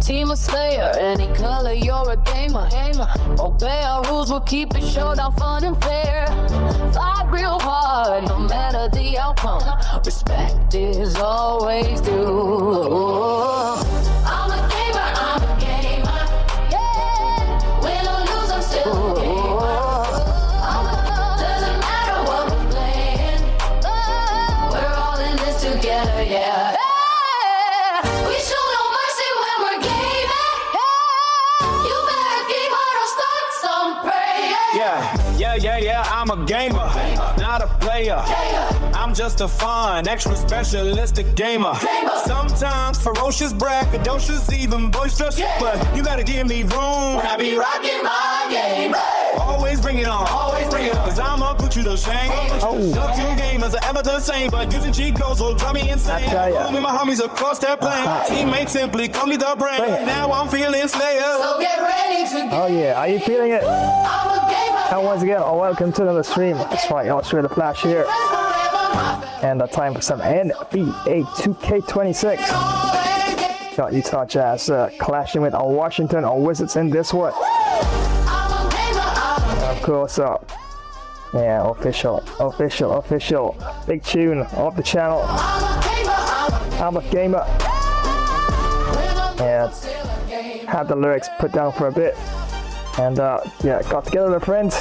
team of slayer, any color, you're a gamer. Obey our rules, we'll keep it showdown fun and fair. Fight real hard, no matter the outcome. Respect is always due. I'm a gamer, I'm a gamer. Yeah, win or lose, I'm still a gamer. Doesn't matter what we're playing. We're all in this together, yeah. We show no mercy when we're gaming. You better game hard or start some praying. Yeah, I'm a gamer, not a player. I'm just a fun, extra specialistic gamer. Sometimes ferocious, braggadocious, even boisterous. But you gotta give me room. I be rocking my game. Always bring it on, cause I'ma put you to shame. No two gamers are ever the same, but using cheat codes will drive me insane. Moving my homies across that plane. Teammates simply call me the brain. Now I'm feeling slayer. So get ready to Oh yeah, are you feeling it? I'm a gamer. And once again, welcome to another stream. That's right, I'll show you the Flash here. And the time for some NBA 2K26. Got Utah Jazz clashing with our Washington Wizards in this one. And of course, yeah, official. Big tune off the channel. I'm a gamer. Yeah, had the lyrics put down for a bit. And yeah, got together with a friend.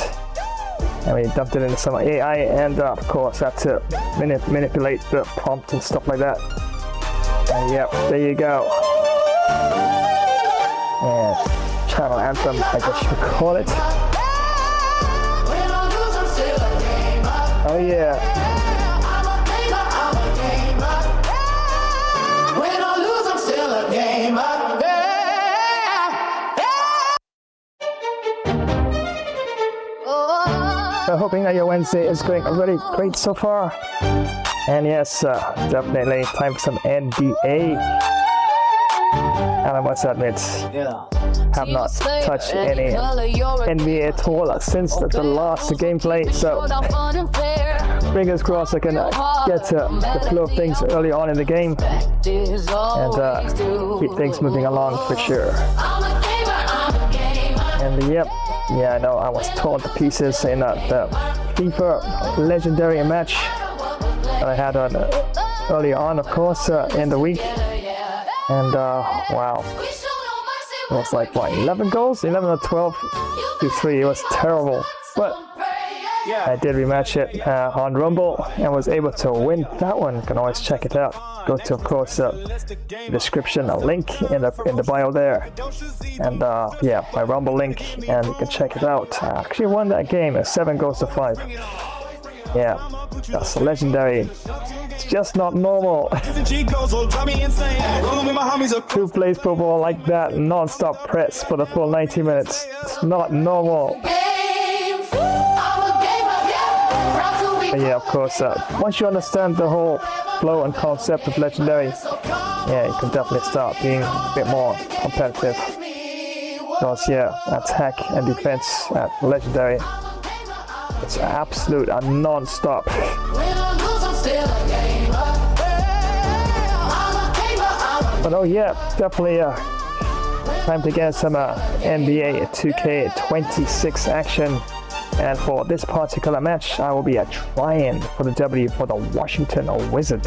And we dumped it into some AI, and of course had to manipulate the prompt and stuff like that. And yep, there you go. And channel anthem, I guess you could call it. Oh yeah. So hoping that your Wednesday is going really great so far. And yes, definitely time for some NBA. And I must admit, have not touched any NBA at all since the last gameplay. So fingers crossed I can get the flow of things early on in the game and keep things moving along for sure. And yep. Yeah, I know I was torn to pieces in the FIFA legendary match that I had on early on, of course, in the week. And wow, it was like what, 11 goals, 11 or 12 to 3. It was terrible, but I did rematch it on Rumble and was able to win that one. You can always check it out. Go to, of course, the description, a link in the bio there, and yeah, my Rumble link, and you can check it out. I actually won that game, 7 goals to 5. Yeah, that's legendary. It's just not normal. Who plays football like that, non-stop press for the full 90 minutes? It's not normal. But yeah, of course, once you understand the whole flow and concept of legendary, yeah, you can definitely start being a bit more competitive. Because yeah, attack and defense at legendary, it's absolute and non-stop. But oh yeah, definitely time to get some NBA 2K26 action. And for this particular match, I will be trying for the W for the Washington Wizards.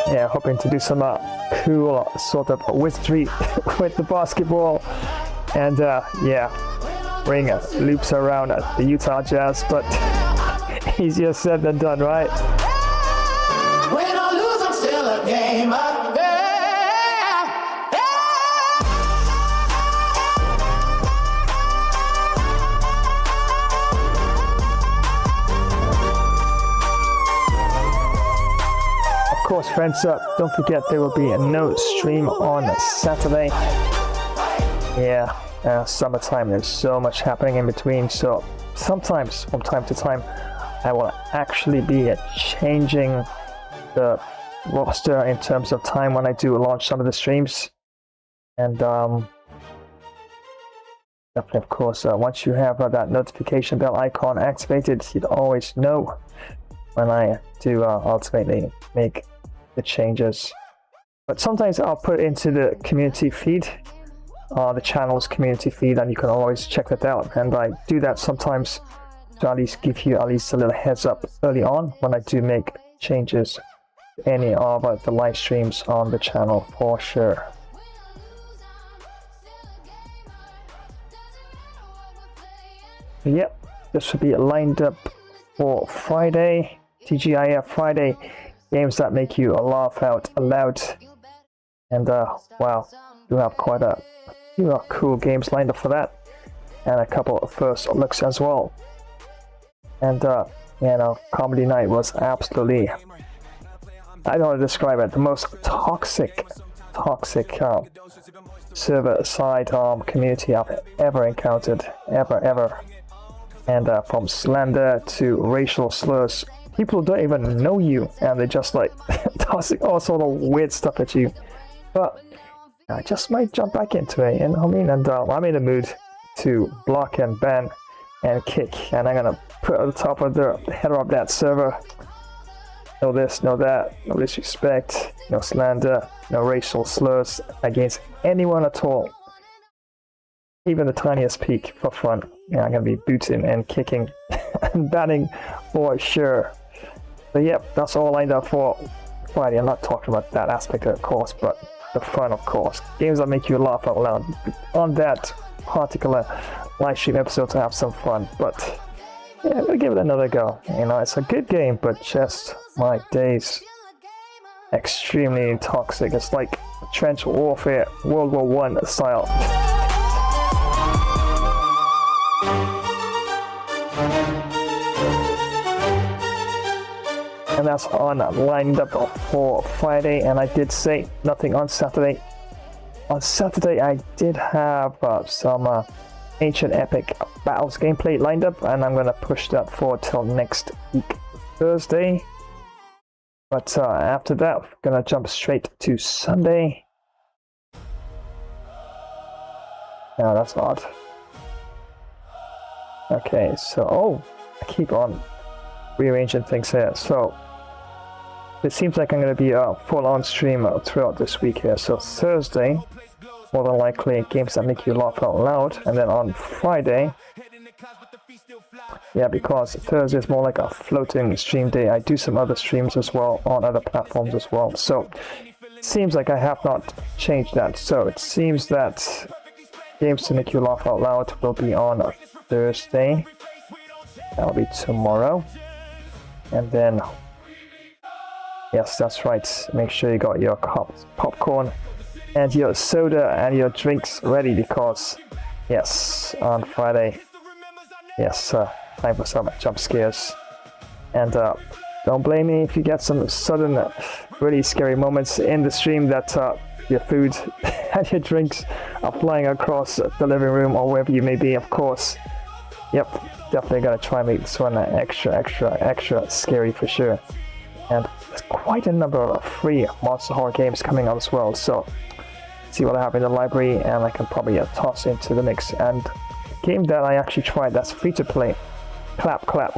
Yeah, hoping to do some cool sort of wizardry with the basketball. And yeah, bring loops around the Utah Jazz, but easier said than done, right? Win or lose, I'm still a gamer. Of course, friends, don't forget there will be no stream on Saturday. Yeah, summertime, there's so much happening in between, so sometimes from time to time I will actually be changing the roster in terms of time when I do launch some of the streams. And definitely, of course, once you have that notification bell icon activated, you'd always know when I do ultimately make the changes. But sometimes I'll put it into the community feed, the channel's community feed, and you can always check that out. And I do that sometimes to at least give you at least a little heads up early on when I do make changes to any of the live streams on the channel for sure. Yep, this will be lined up for Friday, TGIF Friday, games that make you laugh out loud. And wow, you have quite a few cool games lined up for that, and a couple of first looks as well. And you know, comedy night was absolutely, I don't know how to describe it, the most toxic server side community I've ever encountered, ever. And from slander to racial slurs, people don't even know you, and they just like tossing all sort of weird stuff at you. But I just might jump back into it, you know what I mean? And I'm in the mood to block and ban and kick, and I'm gonna put at the top of the header of that server, no this, no that, no disrespect, no slander, no racial slurs against anyone at all, even the tiniest peak, for fun. Yeah, I'm gonna be booting and kicking and banning for sure. So yep, that's all lined up for Friday. I'm not talking about that aspect of course, but the fun of course. Games that make you laugh out loud. On that particular live stream episode to have some fun. But yeah, we'll give it another go. You know, it's a good game, but just my days, extremely toxic. It's like trench warfare, World War I style. And that's on lined up for Friday, and I did say nothing on Saturday. On Saturday I did have some Ancient Epic Battles gameplay lined up, and I'm gonna push that forward till next week, Thursday. But after that, we're gonna jump straight to Sunday. Now that's odd. Okay, so I keep on rearranging things here. So it seems like I'm going to be a full-on stream throughout this week here. So Thursday, more than likely, games that make you laugh out loud. And then on Friday, yeah, because Thursday is more like a floating stream day, I do some other streams as well on other platforms as well. So it seems like I have not changed that. So it seems that games to make you laugh out loud will be on Thursday. That'll be tomorrow. And then, yes, that's right, make sure you got your popcorn and your soda and your drinks ready, because yes, on Friday, yes, time for some jump scares. And don't blame me if you get some sudden really scary moments in the stream that your food and your drinks are flying across the living room or wherever you may be, of course. Yep, definitely gonna try and make this one extra scary for sure. And there's quite a number of free monster horror games coming out as well, so see what I have in the library and I can probably toss into the mix. And a game that I actually tried that's free to play, Clap Clap.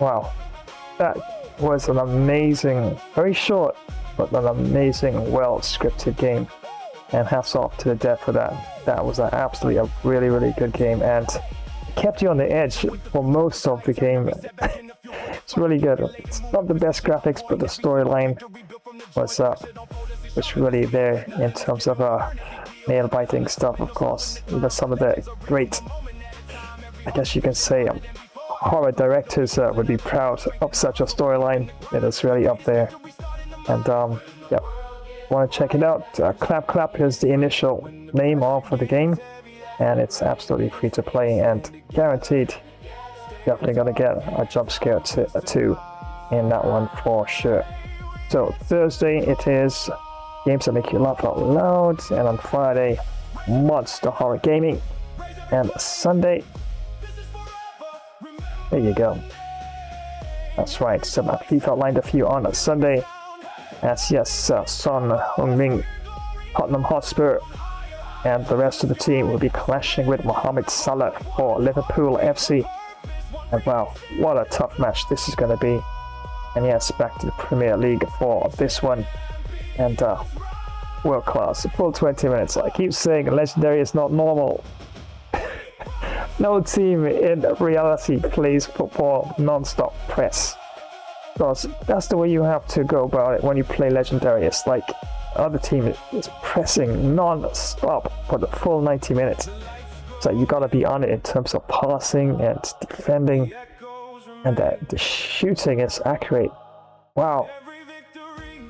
Wow, that was an amazing, very short, but an amazing, well scripted game. And hats off to the dev for that. That was absolutely a really good game, and kept you on the edge for most of the game. It's really good. It's not the best graphics, but the storyline was really there in terms of nail-biting stuff, of course. Even some of the great, I guess you can say, horror directors would be proud of such a storyline. It is really up there. And yeah, want to check it out? Clap Clap is the initial name of the game, and it's absolutely free to play and guaranteed. Definitely gonna get a jump scare too in that one for sure. So Thursday it is games that make you laugh out loud, and on Friday monster horror gaming, and Sunday, there you go. That's right, so my FIFA lined a few on a Sunday. As yes, Son Heung-min, Tottenham Hotspur, and the rest of the team will be clashing with Mohamed Salah for Liverpool FC. And wow, what a tough match this is going to be. And yes, back to the Premier League for this one. and world class. Full 20 minutes. I keep saying legendary is not normal. No team in reality plays football non-stop press. Because that's the way you have to go about it when you play legendary. It's like other team is pressing non-stop for the full 90 minutes. So you gotta be on it in terms of passing and defending, and the shooting is accurate. Wow.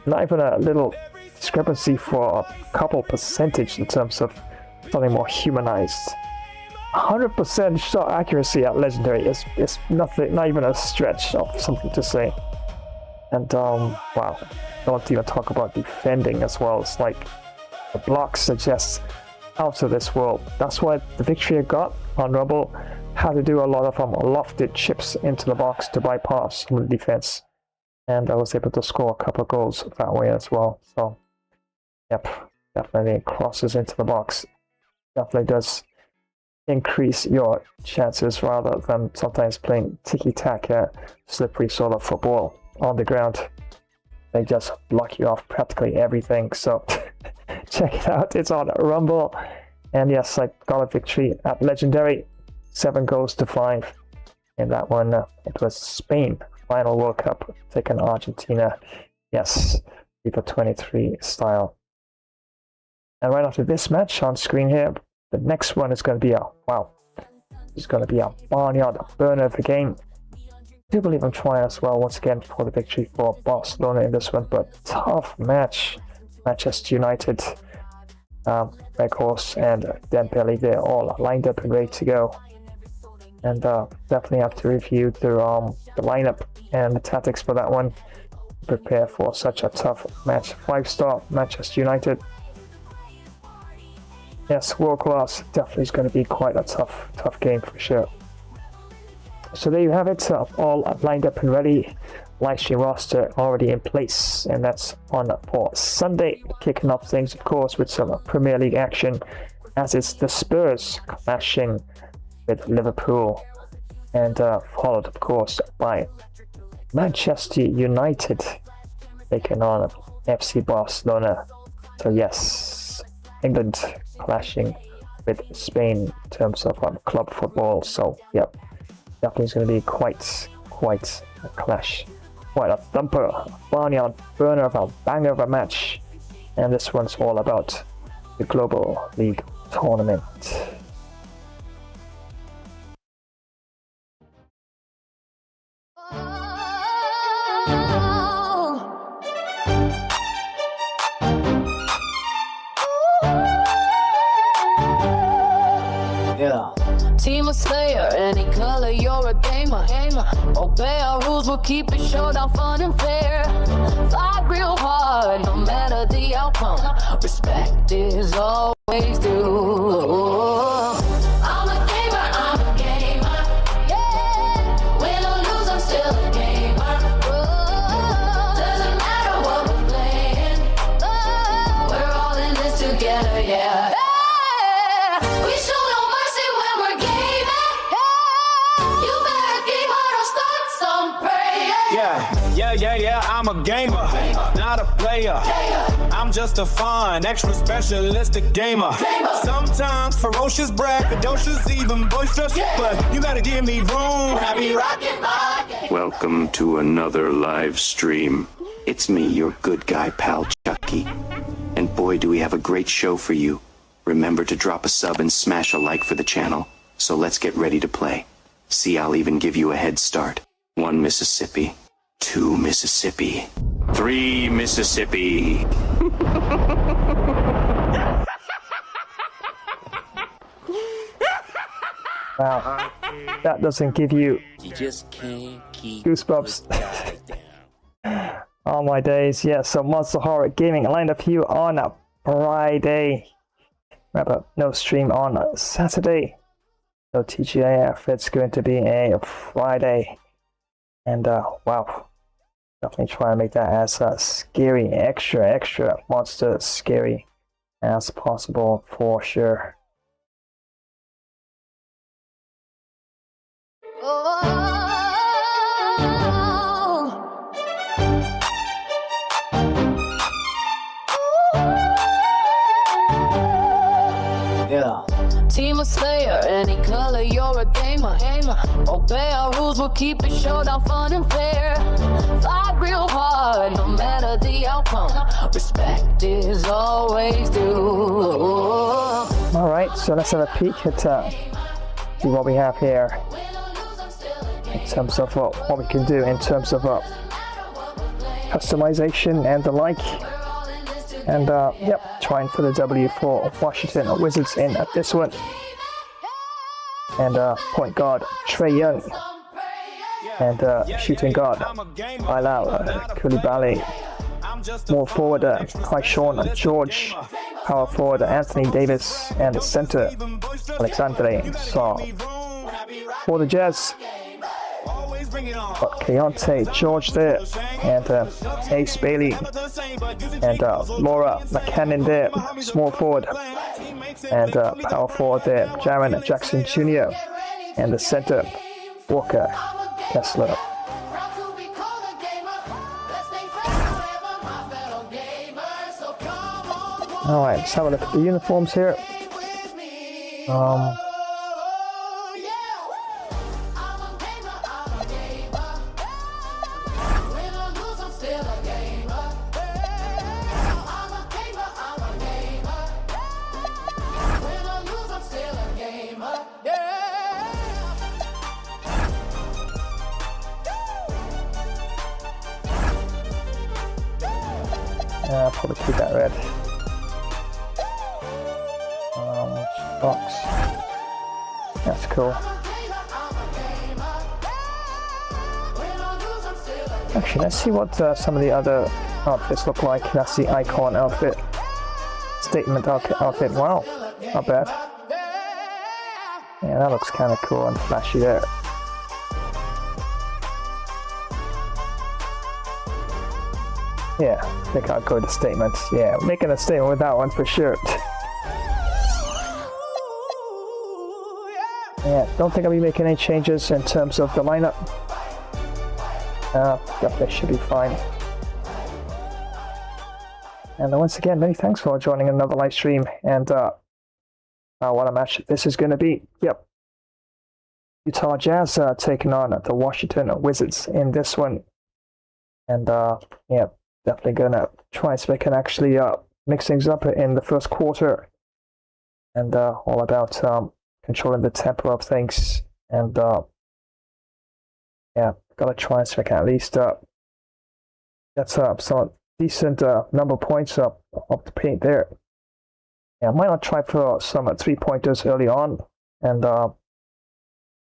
Not even a little discrepancy for a couple percentage in terms of something more humanized. 100% shot accuracy at legendary is nothing, not even a stretch of something to say. And wow, don't even talk about defending as well. It's like the blocks are just out of this world. That's why the victory I got on Rumble had to do a lot of lofted chips into the box to bypass some of the defense, and I was able to score a couple of goals that way as well. So yep, definitely crosses into the box definitely does increase your chances rather than sometimes playing tiki-taka, slippery sort of football on the ground. They just block you off practically everything. So check it out, it's on Rumble. And yes, I got a victory at legendary, 7-5 in that one. It was Spain final World Cup, taking Argentina, yes, FIFA 23 style. And right after this match on screen here, the next one is going to be it's going to be a barnyard burner of a game. I do believe I'm trying as well once again for the victory for Barcelona in this one, but tough match. Manchester United, Weghorst and Dembele, they're all lined up and ready to go. And definitely have to review the lineup and the tactics for that one. Prepare for such a tough match. 5-star Manchester United. Yes, world class. Definitely is going to be quite a tough game for sure. So there you have it, all lined up and ready. Livestream roster already in place, and that's on for Sunday. Kicking off things, of course, with some Premier League action, as it's the Spurs clashing with Liverpool, and followed, of course, by Manchester United taking on FC Barcelona. So yes, England clashing with Spain in terms of club football. So yep, definitely is going to be quite a clash, quite a thumper, barnyard burner of a banger of a match. And this one's all about the Global League tournament. Yeah. Team of Slayer, any color, you're a gamer. Obey our rules, we'll keep it showdown fun and fair. Fight real hard, no matter the outcome. Respect is always due. I'm a gamer, yeah. Win or lose, I'm still a gamer. Doesn't matter what we're playing. We're all in this together, yeah. Yeah, I'm a gamer, not a player. I'm just a fun, extra specialistic gamer. Sometimes ferocious, braggadocious, even boisterous, but you gotta give me room. I be rocking my game. Welcome to another live stream. It's me, your good guy pal Chucky. And boy, do we have a great show for you. Remember to drop a sub and smash a like for the channel. So let's get ready to play. See, I'll even give you a head start. 1 Mississippi. 2 Mississippi. 3 Mississippi. Wow, that doesn't give you just can't keep goosebumps. All my days, yeah. So Monster Horror Gaming lined up for you on a Friday. Remember, no stream on Saturday. No TGIF. It's going to be a Friday, and wow. Definitely try and make that as scary, extra monster scary as possible for sure. any color, you're a gamer. Obey our rules, we'll keep it showdown fun and fair. Fight real hard, no matter the outcome. Respect is always due. Alright, so let's have a peek at see what we have here in terms of what we can do in terms of customization and the like. And yep, trying for the W for Washington Wizards in this one. And point guard Trae Young. And shooting guard Bilal Koulibaly. Small forward Tyshawn George. Power forward Anthony Davis. And the center Alexandre Saul. For the Jazz, got Keontae George there, and Ace Bailey, and Laura McCannon there, small forward, and power forward there, Jaren Jackson Jr., and the center, Walker Kessler. Alright, let's have a look at the uniforms here. I'll probably keep that red. Box. That's cool. Actually, let's see what some of the other outfits look like. That's the icon outfit. Statement outfit. Wow, not bad. Yeah, that looks kind of cool and flashy there. Yeah, I think I'll go with the statement. Yeah, making a statement with that one for sure. Yeah, don't think I'll be making any changes in terms of the lineup. Definitely should be fine. And once again, many thanks for joining another live stream. And what a match this is going to be. Yep. Utah Jazz taking on the Washington Wizards in this one. And yeah, definitely going to try so we can actually mix things up in the first quarter. And all about controlling the tempo of things. And yeah, gotta try so we can at least get some decent number of points up the paint there. Yeah, I might not try for some 3-pointers early on, and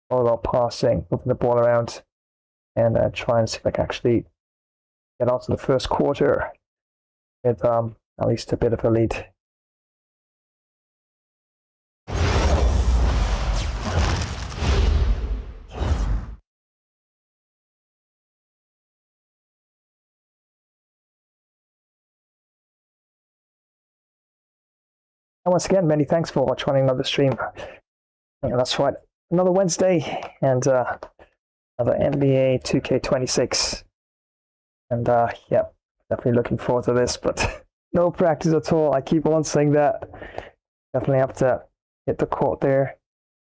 follow passing, moving the ball around, and try and see if I can actually get out to the first quarter with at least a bit of a lead. And once again, many thanks for joining another stream. Yeah, that's right, another Wednesday and another NBA 2K26. And yeah, definitely looking forward to this, but no practice at all. I keep on saying that. Definitely have to hit the court there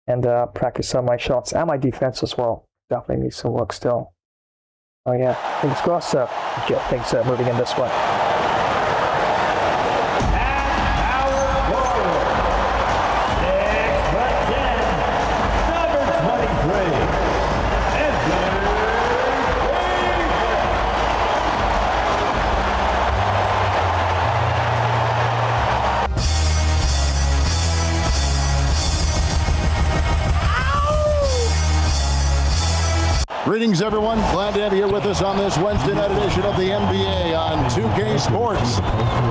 and practice on my shots and my defense as well. Definitely need some work still. Oh yeah, fingers crossed, get things moving in this one. Greetings, everyone. Glad to have you here with us on this Wednesday night edition of the NBA on 2K Sports.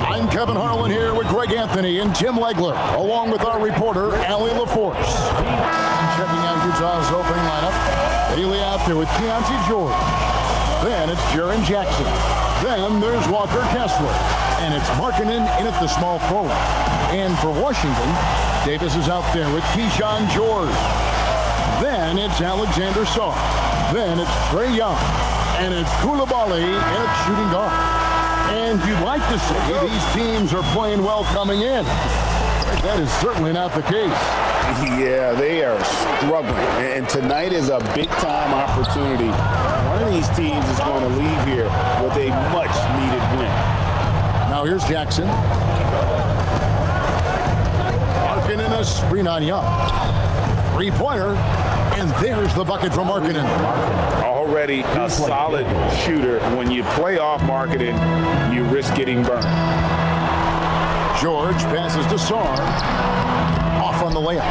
I'm Kevin Harlan here with Greg Anthony and Tim Legler, along with our reporter, Allie LaForce. Checking out Utah's opening lineup. Bailey out there with Keontae George. Then it's Jaren Jackson. Then there's Walker Kessler. And it's Markkanen in at the small forward. And for Washington, Davis is out there with Keyshawn George. Then it's Alexander Saul. Then it's Trae Young. And it's Koulibaly in at shooting guard. And you'd like to say these teams are playing well coming in. That is certainly not the case. Yeah, they are struggling, and tonight is a big-time opportunity. One of these teams is going to leave here with a much-needed win. Now here's Jackson. Markkinen a screen on Young. Three-pointer, and there's the bucket from Markkinen. Already a solid shooter. When you play off Markkinen, you risk getting burned. George passes to Sarr. Off on the layup.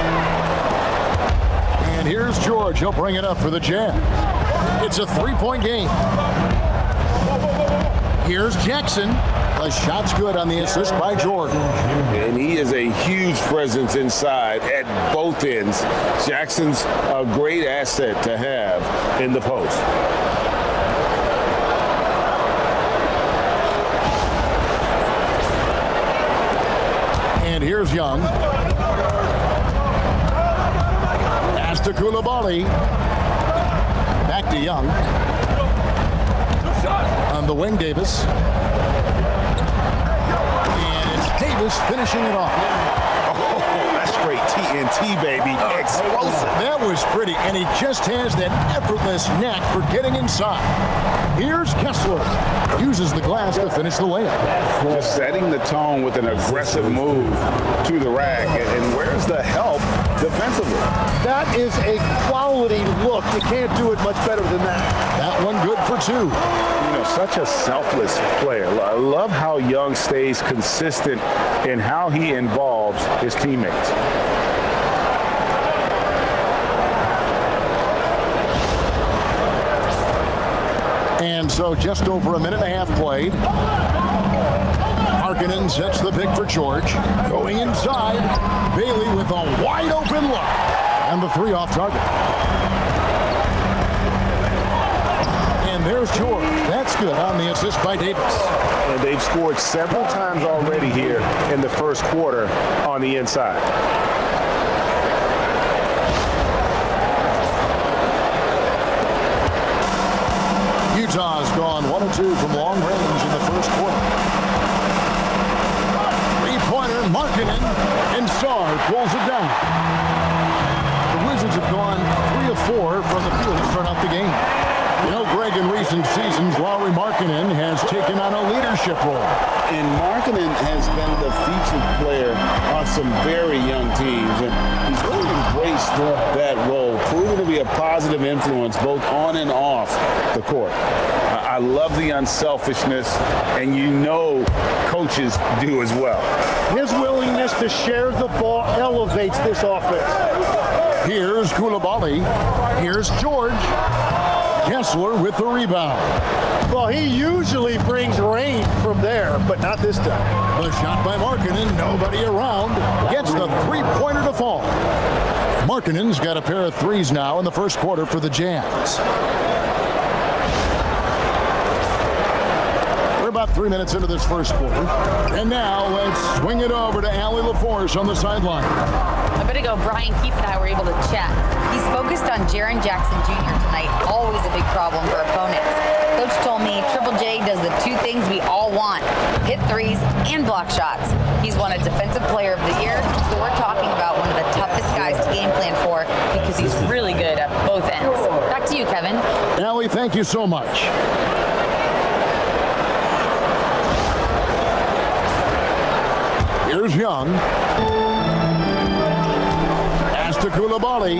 And here's George. He'll bring it up for the Jazz. It's a three-point game. Here's Jackson. The shot's good on the assist by George. And he is a huge presence inside at both ends. Jackson's a great asset to have in the post. And here's Young. Pass to Koulibaly. Back to Young. On the wing, Davis. And it's Davis finishing it off. Oh, that's straight TNT, baby. Explosive. That was pretty, and he just has that effortless knack for getting inside. Here's Kessler. Uses the glass to finish the layup. Just setting the tone with an aggressive move to the rack. And where's the help defensively? That is a quality look. You can't do it much better than that. That one good for two. You know, such a selfless player. I love how Young stays consistent in how he involves his teammates. And so just over a minute and a half played. Markkinen sets the pick for George. Going inside. Bailey with a wide open look. And the three off target. And there's George. That's good on the assist by Davis. And they've scored several times already here in the first quarter on the inside. Utah's gone 1 of 2 from long range in the first quarter. Three-pointer, Markkinen, and Sarr pulls it down. The Wizards have gone 3 of 4 from the field to start out the game. You know, Greg, in recent seasons, Lauri Markkinen has taken on a leadership role. And Markkinen has been the featured player on some very young teams, and he's really embraced that role, proving to be a positive influence both on and off the court. I love the unselfishness, and you know coaches do as well. His willingness to share the ball elevates this offense. Here's Koulibaly. Here's George. Kessler with the rebound. Well, he usually brings rain from there, but not this time. The shot by Markkinen, nobody around, gets the three-pointer to fall. Markkinen's got a pair of threes now in the first quarter for the Jazz. We're about 3 minutes into this first quarter. And now let's swing it over to Allie LaForce on the sideline. A bit ago, Brian Keefe and I were able to chat. He's focused on Jaren Jackson Jr. tonight, always a big problem for opponents. Coach told me Triple J does the two things we all want, hit threes and block shots. He's won a Defensive Player of the Year, so we're talking about one of the toughest guys to game plan for because he's really good at both ends. Back to you, Kevin. Allie, thank you so much. Here's Young. Pass to Koulibaly.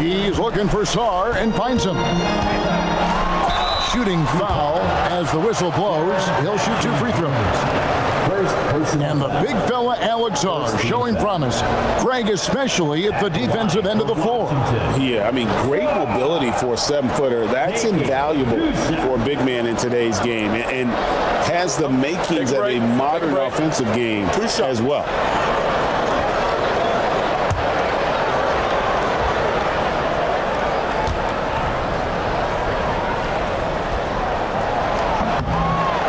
He's looking for Sarr and finds him. Shooting foul as the whistle blows. He'll shoot 2 free throws. And the big fella Alex Sarr showing promise. Greg especially at the defensive end of the floor. Yeah, I mean, great mobility for a 7-footer. That's invaluable for a big man in today's game, and has the makings of a modern offensive game as well.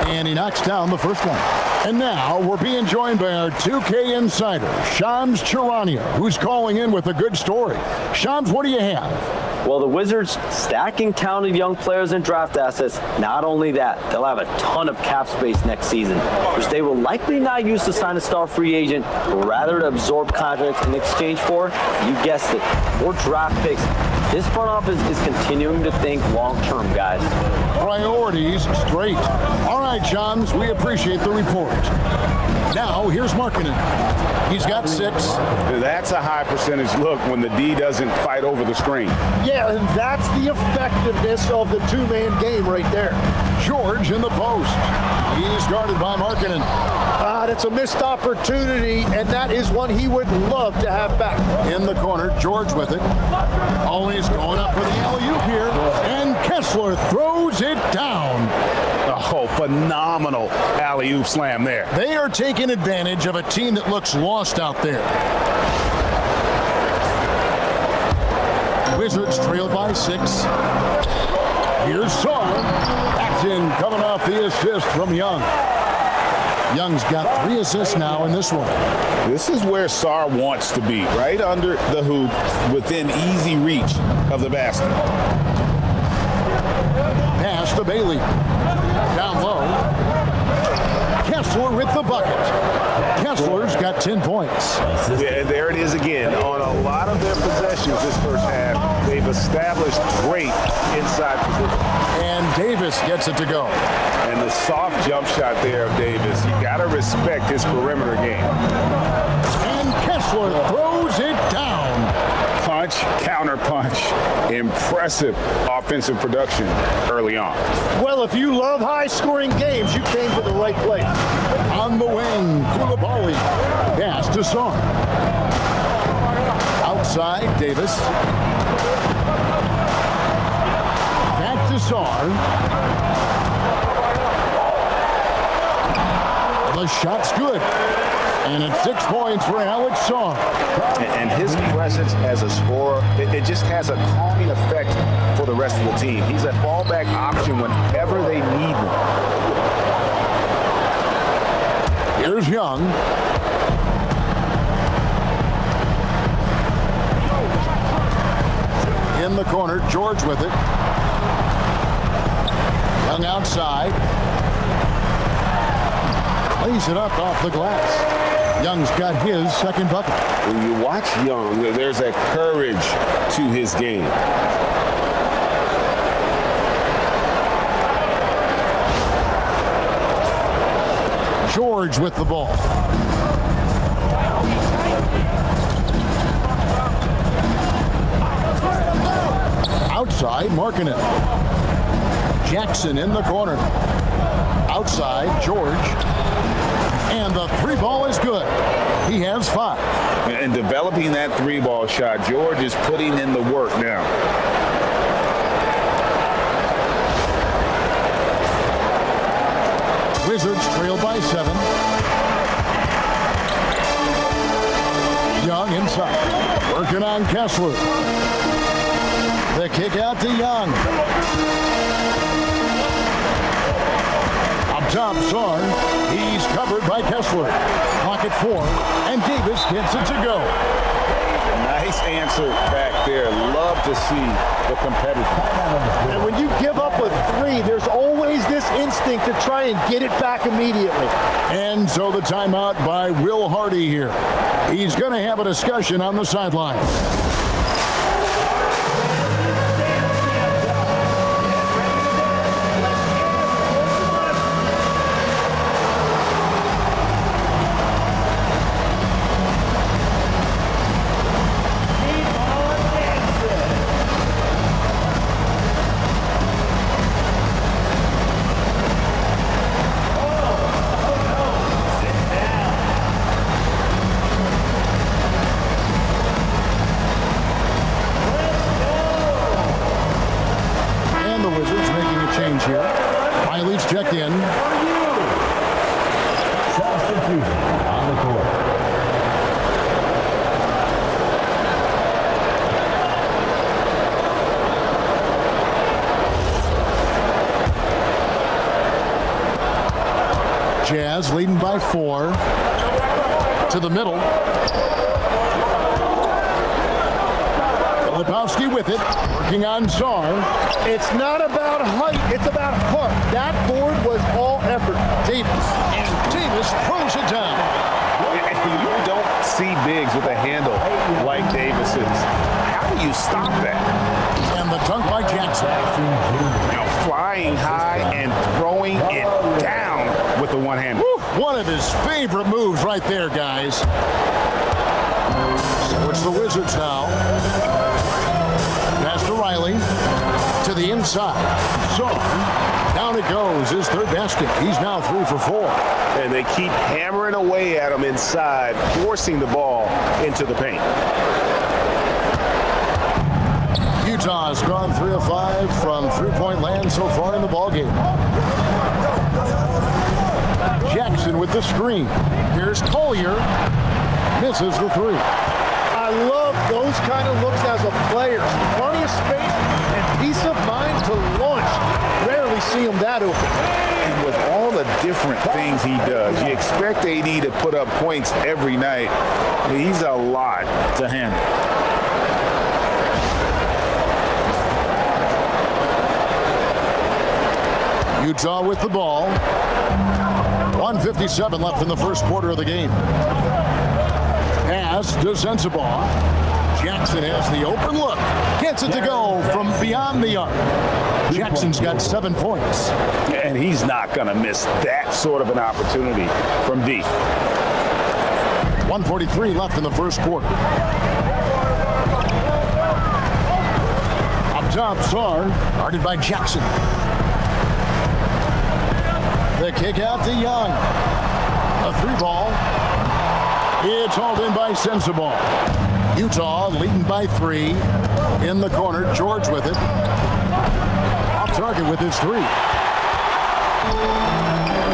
And he knocks down the first one. And now we're being joined by our 2K insider, Shams Charania, who's calling in with a good story. Shams, what do you have? Well, the Wizards stacking talented young players and draft assets. Not only that, they'll have a ton of cap space next season, which they will likely not use to sign a star free agent, but rather to absorb contracts in exchange for, you guessed it, more draft picks. This front office is continuing to think long-term, guys. Priorities straight. All right, Johns, we appreciate the report. Now, here's Markkanen. He's got 6. That's a high percentage look when the D doesn't fight over the screen. Yeah, and that's the effectiveness of the two-man game right there. George in the post. He's guarded by Markkanen. That's a missed opportunity, and that is one he would love to have back. In the corner, George with it. Always going up for the alley-oop here, and Kessler throws it down. Oh, phenomenal alley-oop slam there. They are taking advantage of a team that looks lost out there. Wizards trail by 6. Here's Sarr. That's in, coming off the assist from Young. Young's got 3 assists now in this one. This is where Sarr wants to be, right under the hoop, within easy reach of the basket. Pass to Bailey. Down low. Kessler with the bucket. Kessler's got 10 points. Yeah, there it is again. On a lot of their possessions this first half, they've established great inside position. And Davis gets it to go. And the soft jump shot there of Davis, you got to respect his perimeter game. And Kessler throws it down. Punch, counter punch, impressive offensive production early on. Well, if you love high-scoring games, you came to the right place. On the wing, Koulibaly. Pass to Sarr. Outside, Davis. Back to Sarr. The shot's good. And it's 6 points for Alex Sarr. And his presence as a scorer, it just has a calming effect for the rest of the team. He's a fallback option whenever they need one. Here's Young. In the corner, George with it. Young outside. Lays it up off the glass. Young's got his second bucket. When you watch Young, there's a courage to his game. George with the ball. Outside, Markkanen. Jackson in the corner. Outside, George. And the 3-ball is good. He has 5. And developing that 3-ball shot, George is putting in the work now. Wizards trail by 7. Young inside. Working on Kessler. The kick out to Young. Up top, Sarr. He's covered by Kessler. Pocket 4. And Davis gets it to go. Nice answer back there. Love to see the competitive. And when you give up a 3, there's always this instinct to try and get it back immediately. And so the timeout by Will Hardy here. He's going to have a discussion on the sideline. Checked in. Substitution on the court. Jazz leading by 4. To the middle. Filipowski with it, working on Czar. It's not about height, it's about heart. That board was all effort. Davis, and Davis throws it down. You don't see bigs with a handle like Davis's. How do you stop that? And the dunk by Jackson. Now flying high and throwing it down with the one-hander. One of his favorite moves right there, guys. So it's the Wizards now. Pass to Riley. To the inside. So down it goes. His third basket. He's now 3 for 4. And they keep hammering away at him inside, forcing the ball into the paint. Utah's gone 3 of 5 from three-point land so far in the ballgame. Jackson with the screen. Here's Collier. Misses the 3. I love those kind of looks as a player. Plenty of space and peace of mind to launch. Rarely see him that open. And with all the different things he does, you expect AD to put up points every night. He's a lot to handle. Utah with the ball. 1:57 left in the first quarter of the game. Pass to Sensabaugh. Jackson has the open look. Gets it to go from beyond the arc. Jackson's got 7 points. And he's not going to miss that sort of an opportunity from deep. 1:43 left in the first quarter. Up top, Sarr, guarded by Jackson. The kick out to Young. A 3 ball. It's hauled in by Sensabaugh. Utah leading by 3. In the corner, George with it. Off target with his 3.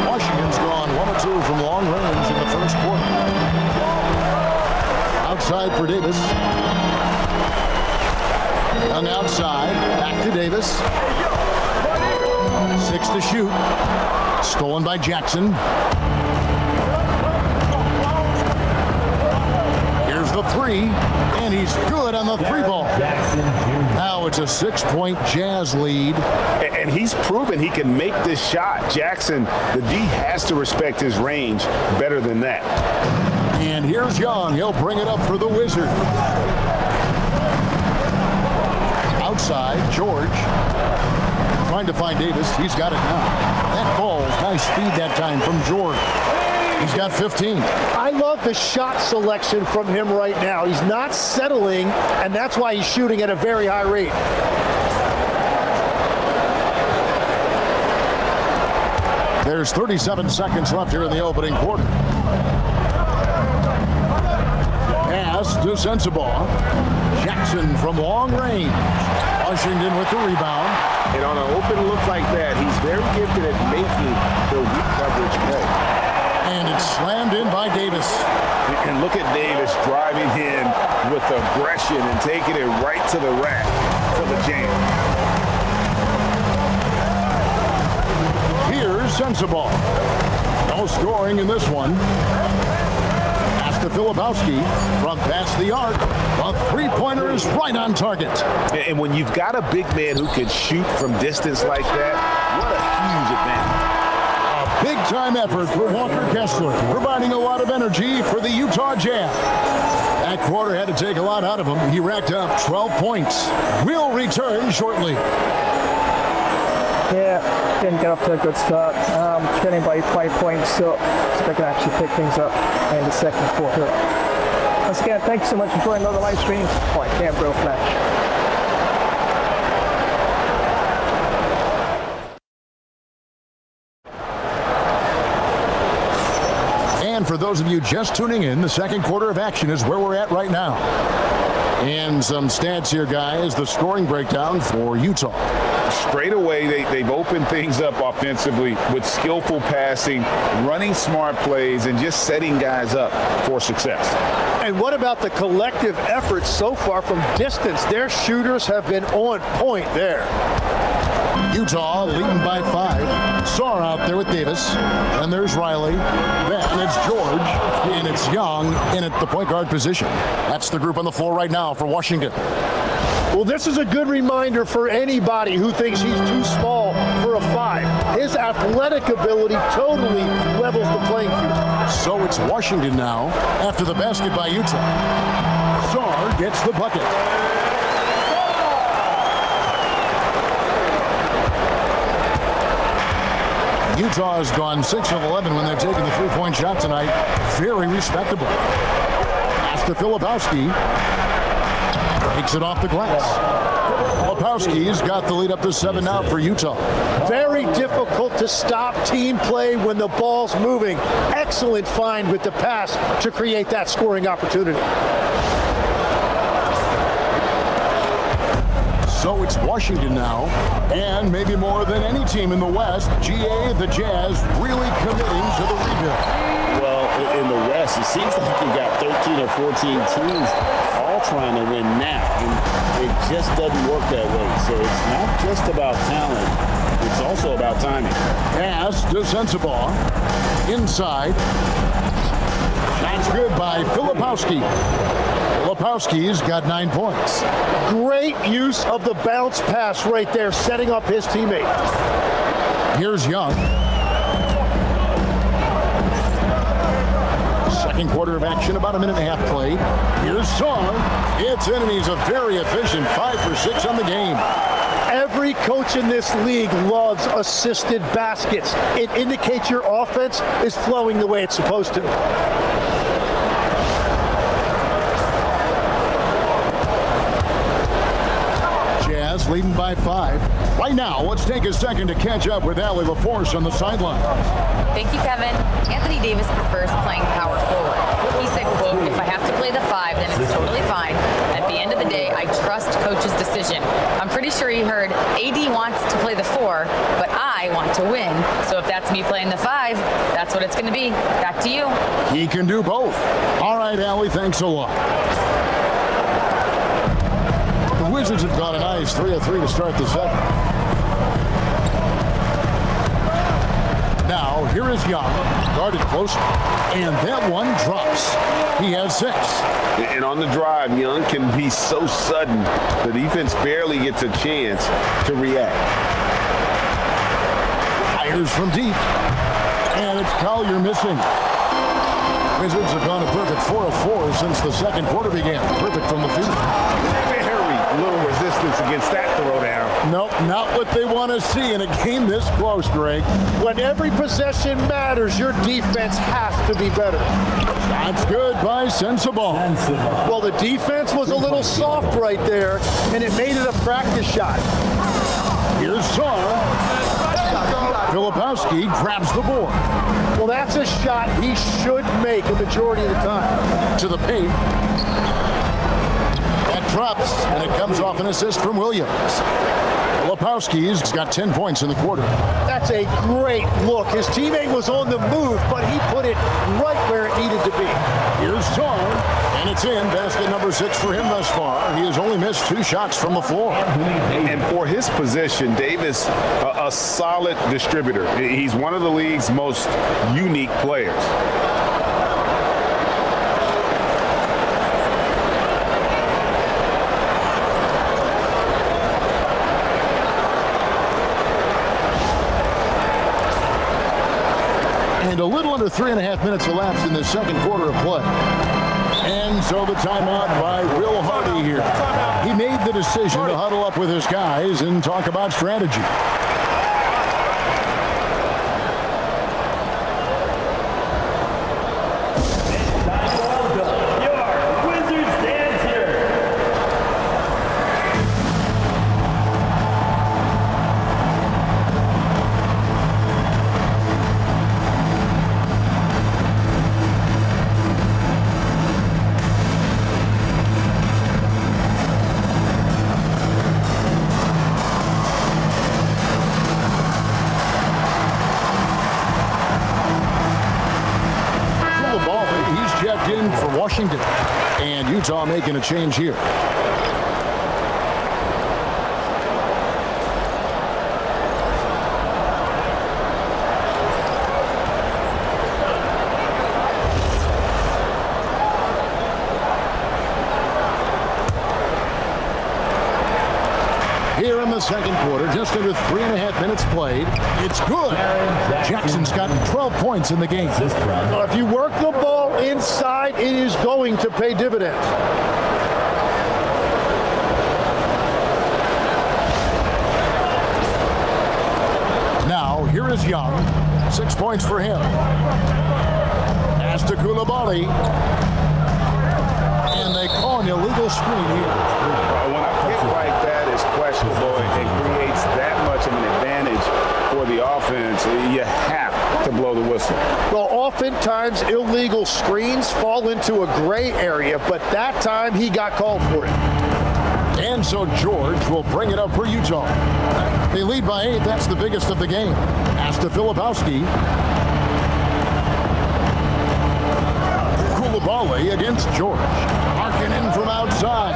Washington's gone 1 of 2 from long range in the first quarter. Outside for Davis. Young outside. Back to Davis. 6 to shoot. Stolen by Jackson. Here's the 3, and he's good on the 3 ball. Now it's a 6-point Jazz lead. And he's proven he can make this shot. Jackson, the D has to respect his range better than that. And here's Young. He'll bring it up for the Wizards. Outside, George. Trying to find Davis. He's got it now. That ball, nice speed that time from George. He's got 15. I love the shot selection from him right now. He's not settling, and that's why he's shooting at a very high rate. There's 37 seconds left here in the opening quarter. Pass to Sensabaugh. Jackson from long range. Washington with the rebound. And on an open look like that, he's very gifted at making the weak coverage play. And it's slammed in by Davis. And look at Davis driving in with aggression and taking it right to the rack for the jam. Here's Sensabaugh. No scoring in this one. Pass to Filipowski from past the arc. The 3-pointer is right on target. And when you've got a big man who can shoot from distance like that, what a huge advantage. A big-time effort for Walker Kessler, providing a lot of energy for the Utah Jazz. That quarter had to take a lot out of him. He racked up 12 points. We'll return shortly. Yeah, didn't get off to a good start. Trailing by 5 points, so they can actually pick things up in the second quarter. Once again, thanks so much for joining on the live stream. Point Canberra Flash. And for those of you just tuning in, the second quarter of action is where we're at right now. And some stats here, guys. The scoring breakdown for Utah. Straight away, they've opened things up offensively with skillful passing, running smart plays, and just setting guys up for success. And what about the collective effort so far from distance? Their shooters have been on point there. Utah leading by 5. Sarr out there with Davis. And there's Riley. Then it's George. And it's Young in at the point guard position. That's the group on the floor right now for Washington. Well, this is a good reminder for anybody who thinks he's too small for a 5. His athletic ability totally levels the playing field. So it's Washington now after the basket by Utah. Sarr gets the bucket. Utah has gone 6 of 11 when they've taken the three-point shot tonight. Very respectable. Pass to Filipowski. Takes it off the glass. Filipowski's got the lead up to 7 now for Utah. Very difficult to stop team play when the ball's moving. Excellent find with the pass to create that scoring opportunity. So it's Washington now, and maybe more than any team in the West, GA, the Jazz, really committing to the rebuild. Well, in the West, it seems like you got 13 or 14 teams all trying to win now, and it just doesn't work that way. So it's not just about talent, it's also about timing. Pass to Sensabaugh. Inside. Shot's good by Filipowski. Filipowski's got 9 points. Great use of the bounce pass right there, setting up his teammate. Here's Young. Second quarter of action, about a minute and a half played. Here's Sarr. It's in, and he's a very efficient 5 for 6 on the game. Every coach in this league loves assisted baskets. It indicates your offense is flowing the way it's supposed to. Jazz leading by 5. Right now, let's take a second to catch up with Allie LaForce on the sideline. Thank you, Kevin. Anthony Davis prefers playing power forward. He said, quote, "If I have to play the 5, then it's totally fine. At the end of the day, I trust coach's decision." I'm pretty sure he heard AD wants to play the 4, but I want to win. So if that's me playing the 5, that's what it's going to be. Back to you. He can do both. All right, Allie, thanks a lot. The Wizards have got a nice 3 of 3 to start the second. Now, here is Young, guarded closely, and that one drops. He has 6. And on the drive, Young can be so sudden, the defense barely gets a chance to react. Fires from deep, and it's Collier missing. Wizards have gone a perfect 4 of 4 since the second quarter began. Perfect from the field. Very little resistance against that throwdown. Nope, not what they want to see in a game this close, Greg. When every possession matters, your defense has to be better. That's good by Sensabaugh. Well, the defense was a little soft right there, and it made it a practice shot. Here's Sarr. Filipowski grabs the board. Well, that's a shot he should make a majority of the time. To the paint. That drops, and it comes off an assist from Williams. Filipowski's got 10 points in the quarter. That's a great look. His teammate was on the move, but he put it right where it needed to be. Here's Sarr, and it's in. Basket number 6 for him thus far. He has only missed 2 shots from the floor. And for his position, Davis, a solid distributor. He's one of the league's most unique players. And a little under 3.5 minutes elapsed in the second quarter of play. And so the timeout by Will Hardy here. He made the decision to huddle up with his guys and talk about strategy. Washington, and Utah making a change here. the second quarter, just under 3.5 minutes played. It's good. Jackson's got 12 points in the game. Well, if you work the ball inside, it is going to pay dividends. Now, here is Young. 6 points for him. Pass to Koulibaly. And they call an illegal screen here. When a pick like that is questionable and creates that much of an advantage for the offense, you have to blow the whistle. Well, oftentimes illegal screens fall into a gray area, but that time he got called for it. And so George will bring it up for Utah. They lead by 8. That's the biggest of the game. Pass to Filipowski. Koulibaly against George. Markkanen from outside.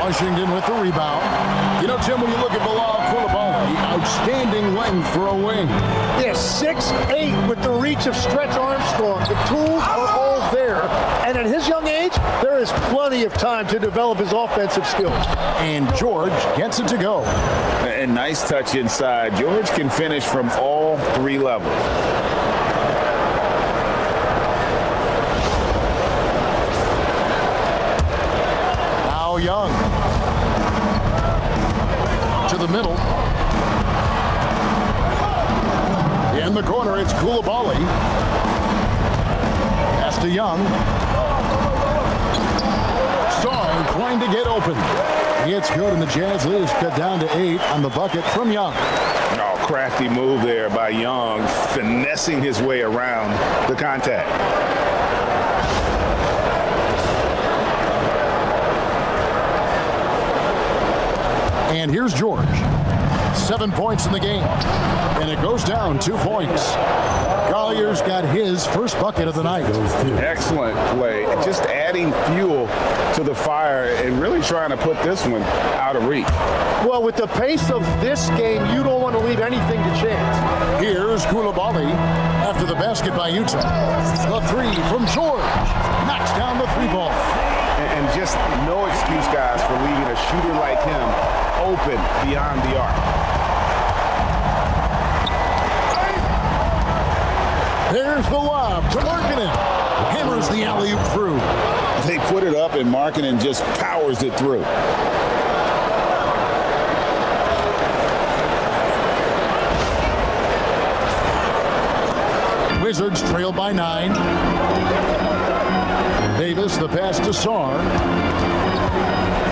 Washington with the rebound. You know, Tim, when you look at Bilal Koulibaly, outstanding length for a wing. Yes, 6'8" with the reach of Stretch Armstrong. The tools are all there. And at his young age, there is plenty of time to develop his offensive skills. And George gets it to go. And nice touch inside. George can finish from all 3 levels. Now Young. To the middle. In the corner, it's Koulibaly. Pass to Young. Sarr trying to get open. It's good, and the Jazz lead cut down to 8 on the bucket from Young. Oh, crafty move there by Young, finessing his way around the contact. And here's George. 7 points in the game. And it goes down 2 points. Collier's got his first bucket of the night. Excellent play. Just adding fuel to the fire and really trying to put this one out of reach. Well, with the pace of this game, you don't want to leave anything to chance. Here's Koulibaly after the basket by Utah. The 3 from George. Knocks down the 3-ball. And just no excuse, guys, for leaving a shooter like him open beyond the arc. There's the lob to Markkanen. Hammers the alley-oop through. They put it up and Markkanen just powers it through. Wizards trail by 9. Davis, the pass to Sarr.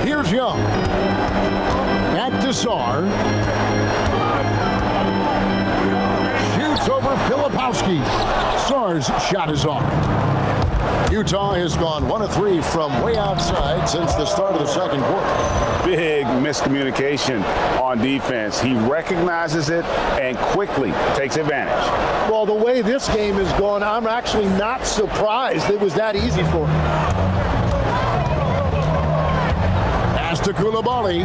Here's Young. Back to Sarr. Shoots over Filipowski. Sarr's shot is off. Utah has gone 1 of 3 from way outside since the start of the second quarter. Big miscommunication on defense. He recognizes it and quickly takes advantage. Well, the way this game is going, I'm actually not surprised it was that easy for him. Pass to Koulibaly.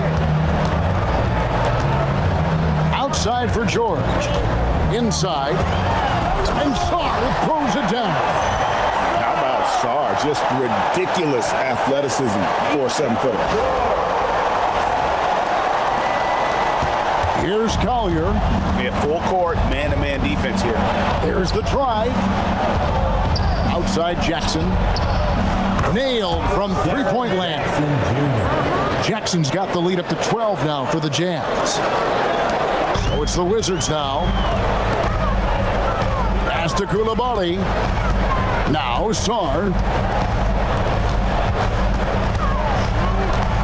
Outside for George. Inside. And Sarr throws it down. How about Sarr? Just ridiculous athleticism for a 7-footer. Here's Collier. Yeah, full court, man-to-man defense here. There's the drive. Outside Jackson. Nailed from 3-point land. Jackson's got the lead up to 12 now for the Jazz. So it's the Wizards now. Pass to Koulibaly. Now Sarr.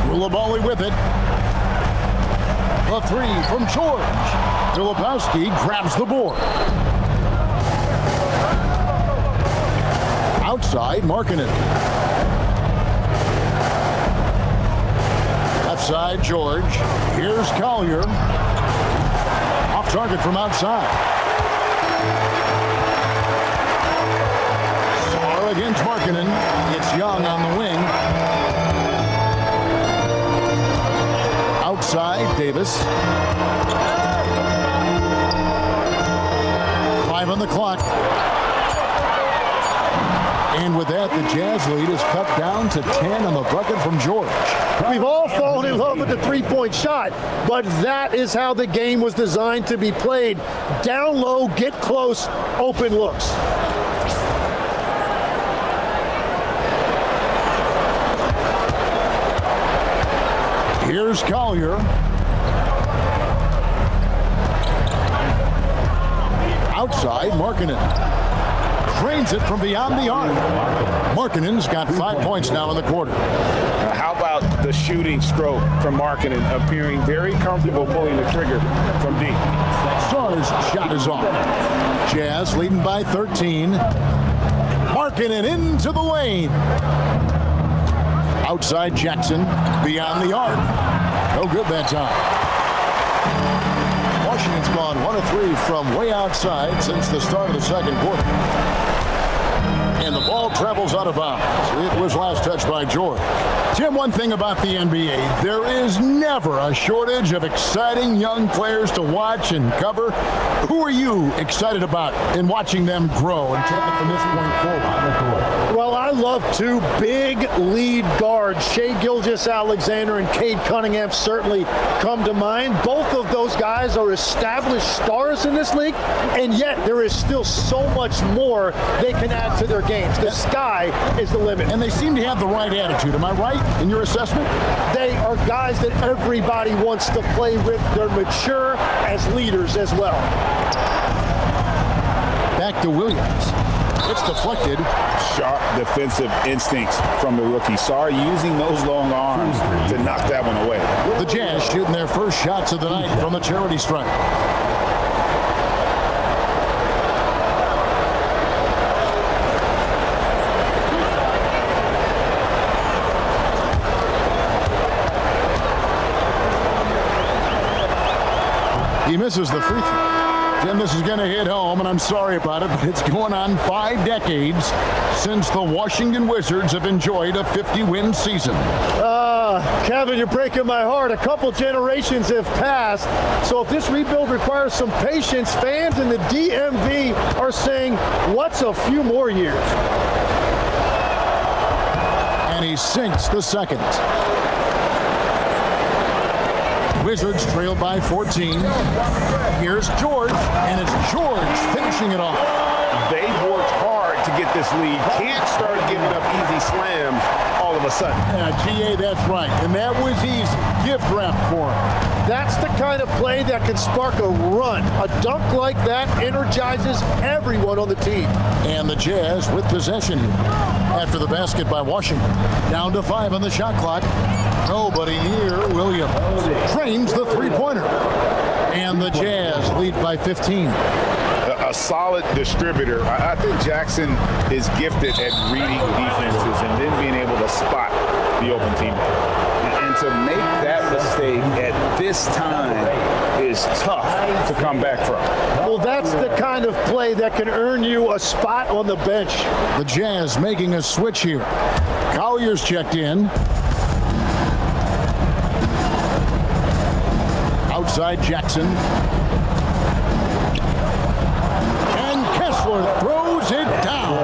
Koulibaly with it. The 3 from George. Filipowski grabs the board. Outside, Markkanen. Left side, George. Here's Collier. Off target from outside. Sarr against Markkanen. It's Young on the wing. Outside, Davis. 5 on the clock. And with that, the Jazz lead is cut down to 10 on the bucket from George. We've all fallen in love with the three-point shot, but that is how the game was designed to be played. Down low, get close, open looks. Here's Collier. Outside, Markkanen drains it from beyond the arc. Markkanen's got 5 points now in the quarter. How about the shooting stroke from Markkanen, appearing very comfortable pulling the trigger from deep. Sar's shot is off. Jazz leading by 13. Markkanen into the lane. Outside Jackson, beyond the arc. No good that time. Washington's gone 1 of 3 from way outside since the start of the second quarter. And the ball travels out of bounds. It was last touched by George. Tim, one thing about the NBA, there is never a shortage of exciting young players to watch and cover. Who are you excited about in watching them grow and take it from this point forward? Well, I love 2 big lead guards. Shai Gilgeous-Alexander and Cade Cunningham certainly come to mind. Both of those guys are established stars in this league, and yet there is still so much more they can add to their games. The sky is the limit. And they seem to have the right attitude. Am I right in your assessment? They are guys that everybody wants to play with. They're mature as leaders as well. Back to Williams. It's deflected. Sharp defensive instincts from the rookie. Sar using those long arms to knock that one away. The Jazz shooting their first shots of the night from the charity stripe. He misses the free throw. Jim, this is going to hit home, and I'm sorry about it, but it's going on 5 decades since the Washington Wizards have enjoyed a 50-win season. Kevin, you're breaking my heart. A couple generations have passed, so if this rebuild requires some patience, fans in the DMV are saying, what's a few more years? And he sinks the second. Wizards trail by 14. Here's George, and it's George finishing it off. They worked hard to get this lead. Can't start giving up easy slams all of a sudden. Yeah, GA, that's right. And that was easy. Gift wrap for him. That's the kind of play that can spark a run. A dunk like that energizes everyone on the team. And the Jazz with possession here. After the basket by Washington. Down to 5 on the shot clock. Nobody near Williams. Drains the three-pointer. And the Jazz lead by 15. A solid distributor. I think Jackson is gifted at reading defenses and then being able to spot the open teammate. And to make that mistake at this time is tough to come back from. Well, that's the kind of play that can earn you a spot on the bench. The Jazz making a switch here. Collier's checked in. Outside Jackson. And Kessler throws it down.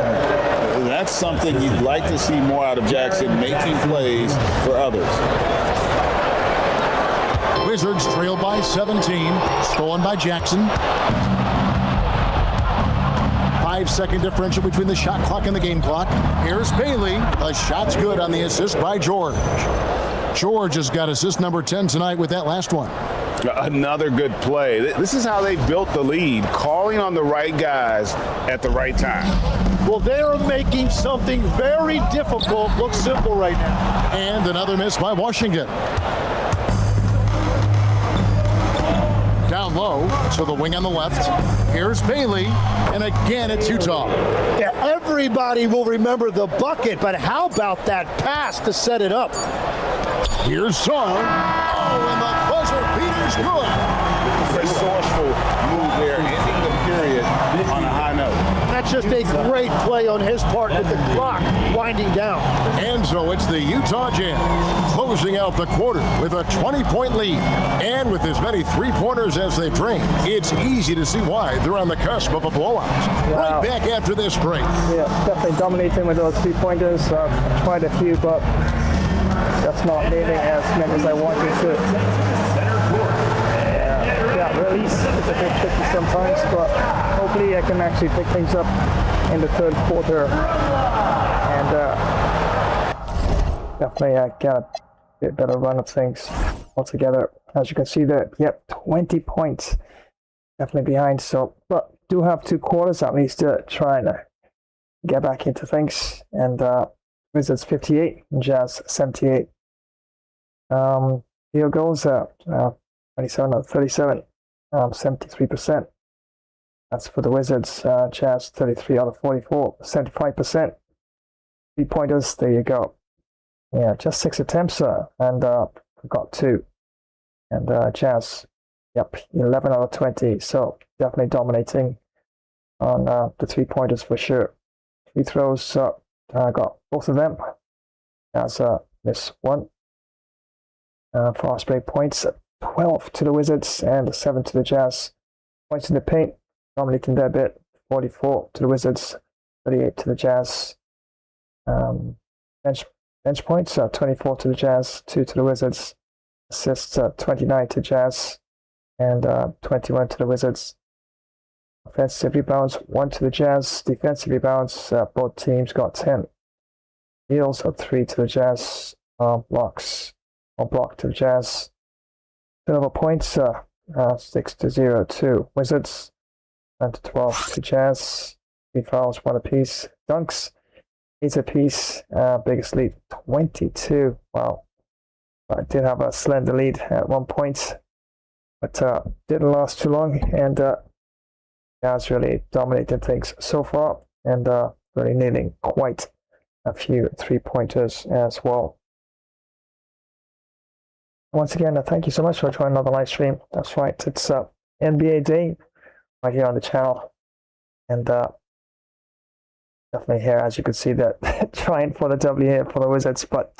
That's something you'd like to see more out of Jackson, making plays for others. Wizards trail by 17. Stolen by Jackson. 5-second differential between the shot clock and the game clock. Here's Bailey. The shot's good on the assist by George. George has got assist number 10 tonight with that last one. Another good play. This is how they built the lead, calling on the right guys at the right time. Well, they're making something very difficult look simple right now. And another miss by Washington. Down low to the wing on the left. Here's Bailey, and again it's Utah. Yeah, everybody will remember the bucket, but how about that pass to set it up? Here's Song. Oh, and the buzzer beater's good. Resourceful move there, ending the period on a high note. That just a great play on his part with the clock winding down. And so it's the Utah Jazz closing out the quarter with a 20-point lead. And with as many three-pointers as they bring, it's easy to see why they're on the cusp of a blowout. Wow. Right back after this break. Yeah, definitely dominating with those 3-pointers. Tried a few, but that's not leaving as many as I wanted to. Yeah, release is a bit tricky sometimes, but hopefully I can actually pick things up in the third quarter. And definitely I got a bit better run of things altogether. As you can see there, yep, 20 points. Definitely behind, so, but do have 2 quarters at least to try and get back into things. And Wizards 58, Jazz 78. Field goals 27 out of 37, 73%. That's for the Wizards. Jazz 33 out of 44, 75%. 3-pointers, there you go. Yeah, just 6 attempts, and got 2. And Jazz, yep, 11 out of 20. So definitely dominating on the 3-pointers for sure. Free throws, got both of them. Jazz missed 1. Fast break points, 12 to the Wizards and 7 to the Jazz. Points in the paint, dominating their bit, 44 to the Wizards, 38 to the Jazz. Bench points, 24 to the Jazz, 2 to the Wizards. Assists, 29 to Jazz and 21 to the Wizards. Offensive rebounds, 1 to the Jazz. Defensive rebounds, both teams got 10. Steals, 3 to the Jazz. Blocks, 1 block to the Jazz. Turnover points, 6-0 to Wizards, and 12 to Jazz. 3 fouls, 1 apiece. Dunks, 8 apiece. Biggest lead, 22. Wow. I did have a slender lead at one point, but didn't last too long. And Jazz really dominated things so far, and really nailing quite a few 3-pointers as well. Once again, thank you so much for joining another live stream. That's right, it's NBA Day right here on the channel. And definitely here, as you can see, that trying for the W here for the Wizards. But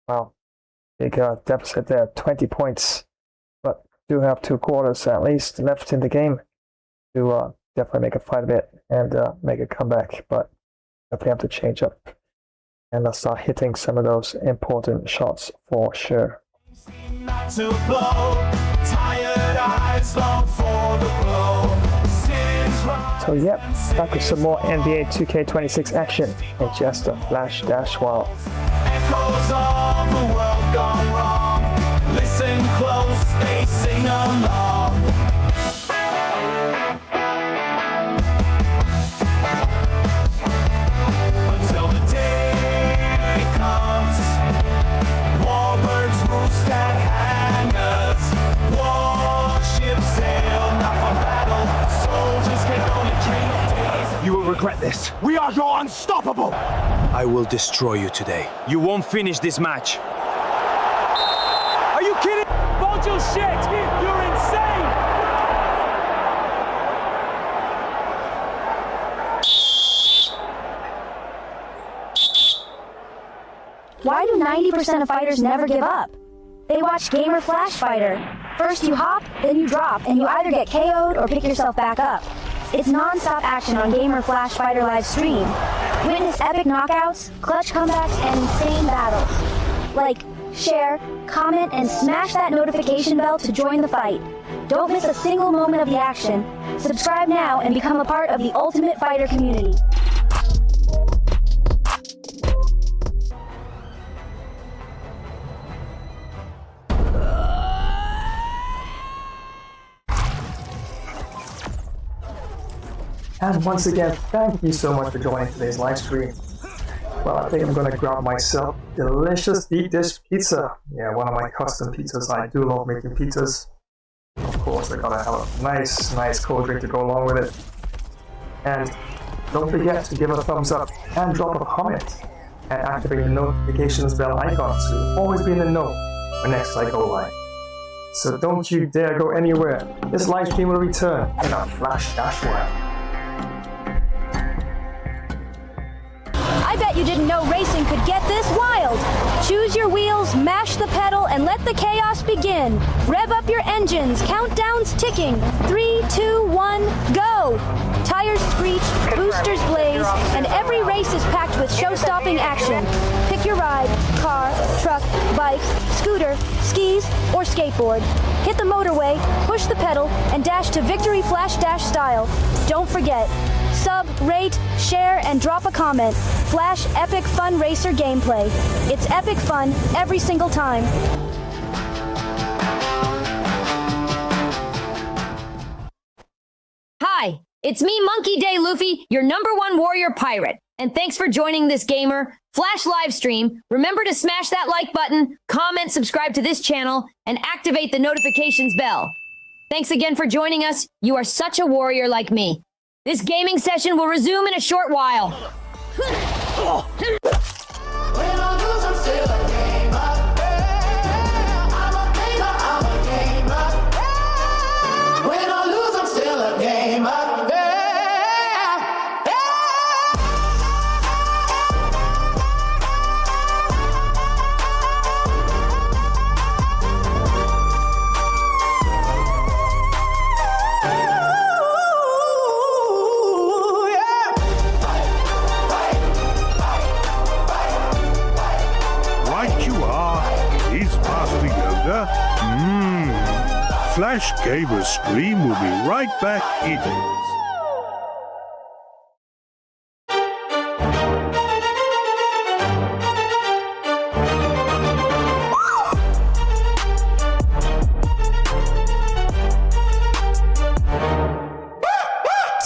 wow, big deficit there, 20 points. But do have 2 quarters at least left in the game to definitely make a fight of it and make a comeback. But definitely have to change up and start hitting some of those important shots for sure. Not to blow, tired eyes long for the glow. So yep, back with some more NBA 2K26 action in just a flash dash while. Echoes of the world gone wrong. Listen close, they sing along. Until the day comes, warbirds roost at hangars. Warships sail, not for battle. Soldiers can only dream of days. You will regret this. We are your unstoppable! I will destroy you today. You won't finish this match. Are you kidding? Hold your shit! You're insane! Why do 90% of fighters never give up? They watch Gamer Flash Fighter. First you hop, then you drop, and you either get KO'd or pick yourself back up. It's non-stop action on Gamer Flash Fighter live stream. Witness epic knockouts, clutch comebacks, and insane battles. Like, share, comment, and smash that notification bell to join the fight. Don't miss a single moment of the action. Subscribe now and become a part of the Ultimate Fighter community. And once again, thank you so much for joining today's live stream. Well, I think I'm going to grab myself delicious deep dish pizza. Yeah, one of my custom pizzas. I do love making pizzas. Of course, I gotta have a nice cold drink to go along with it. And don't forget to give it a thumbs up and drop a comment and activate the notifications bell icon so you'll always be in the know when next I go live. So don't you dare go anywhere. This live stream will return in a flash dash while. Bet you didn't know racing could get this wild. Choose your wheels, mash the pedal, and let the chaos begin. Rev up your engines, countdown's ticking. 3, 2, 1, go! Tires screech, boosters blaze, and every race is packed with show-stopping action. Pick your ride, car, truck, bike, scooter, skis, or skateboard. Hit the motorway, push the pedal, and dash to victory flash dash style. Don't forget, sub, rate, share, and drop a comment. Flash Epic Fun Racer gameplay. It's epic fun every single time. Hi, it's me, Monkey Day Luffy, your #1 warrior pirate. And thanks for joining this gamer Flash live stream. Remember to smash that like button, comment, subscribe to this channel, and activate the notifications bell. Thanks again for joining us. You are such a warrior like me. This gaming session will resume in a short while. Flash Gamer Stream will be right back in.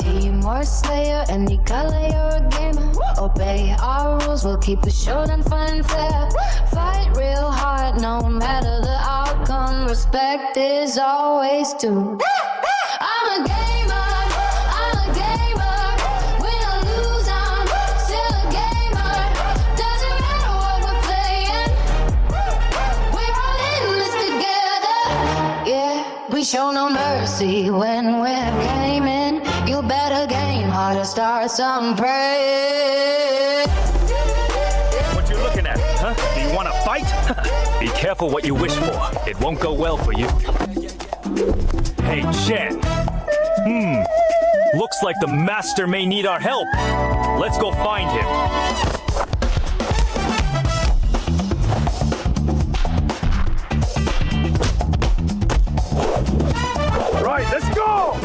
Teamwork Slayer, any color you're a gamer. Obey our rules, we'll keep the showdown fun and fair. Fight real hard, no matter the outcome. Respect is always due. I'm a gamer, I'm a gamer. Win or lose, I'm still a gamer. Doesn't matter what we're playing. We're all in this together. Yeah, we show no mercy when we're gaming. You better game hard to start some prey. What you looking at, huh? Do you want to fight? Be careful what you wish for. It won't go well for you. Hey, Chen. Looks like the master may need our help. Let's go find him. Right, let's go!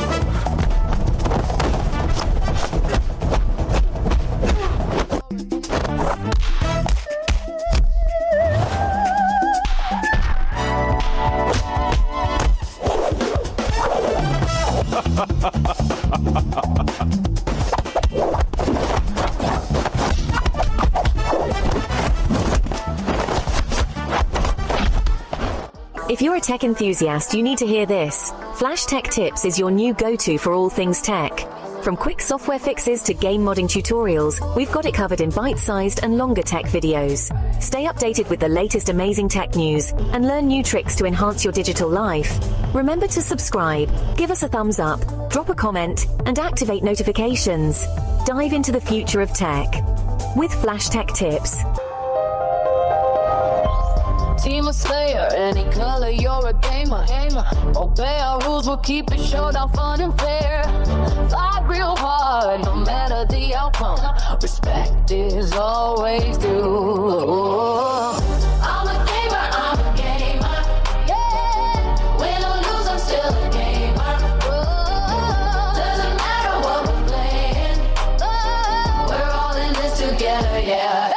If you're a tech enthusiast, you need to hear this. Flash Tech Tips is your new go-to for all things tech. From quick software fixes to game modding tutorials, we've got it covered in bite-sized and longer tech videos. Stay updated with the latest amazing tech news and learn new tricks to enhance your digital life. Remember to subscribe, give us a thumbs up, drop a comment, and activate notifications. Dive into the future of tech with Flash Tech Tips. Team of Slayer, any color you're a gamer. Obey our rules, we'll keep it showdown fun and fair. Fight real hard, no matter the outcome. Respect is always due. I'm a gamer, I'm a gamer. Yeah, win or lose, I'm still a gamer. Doesn't matter what we're playing. We're all in this together, yeah.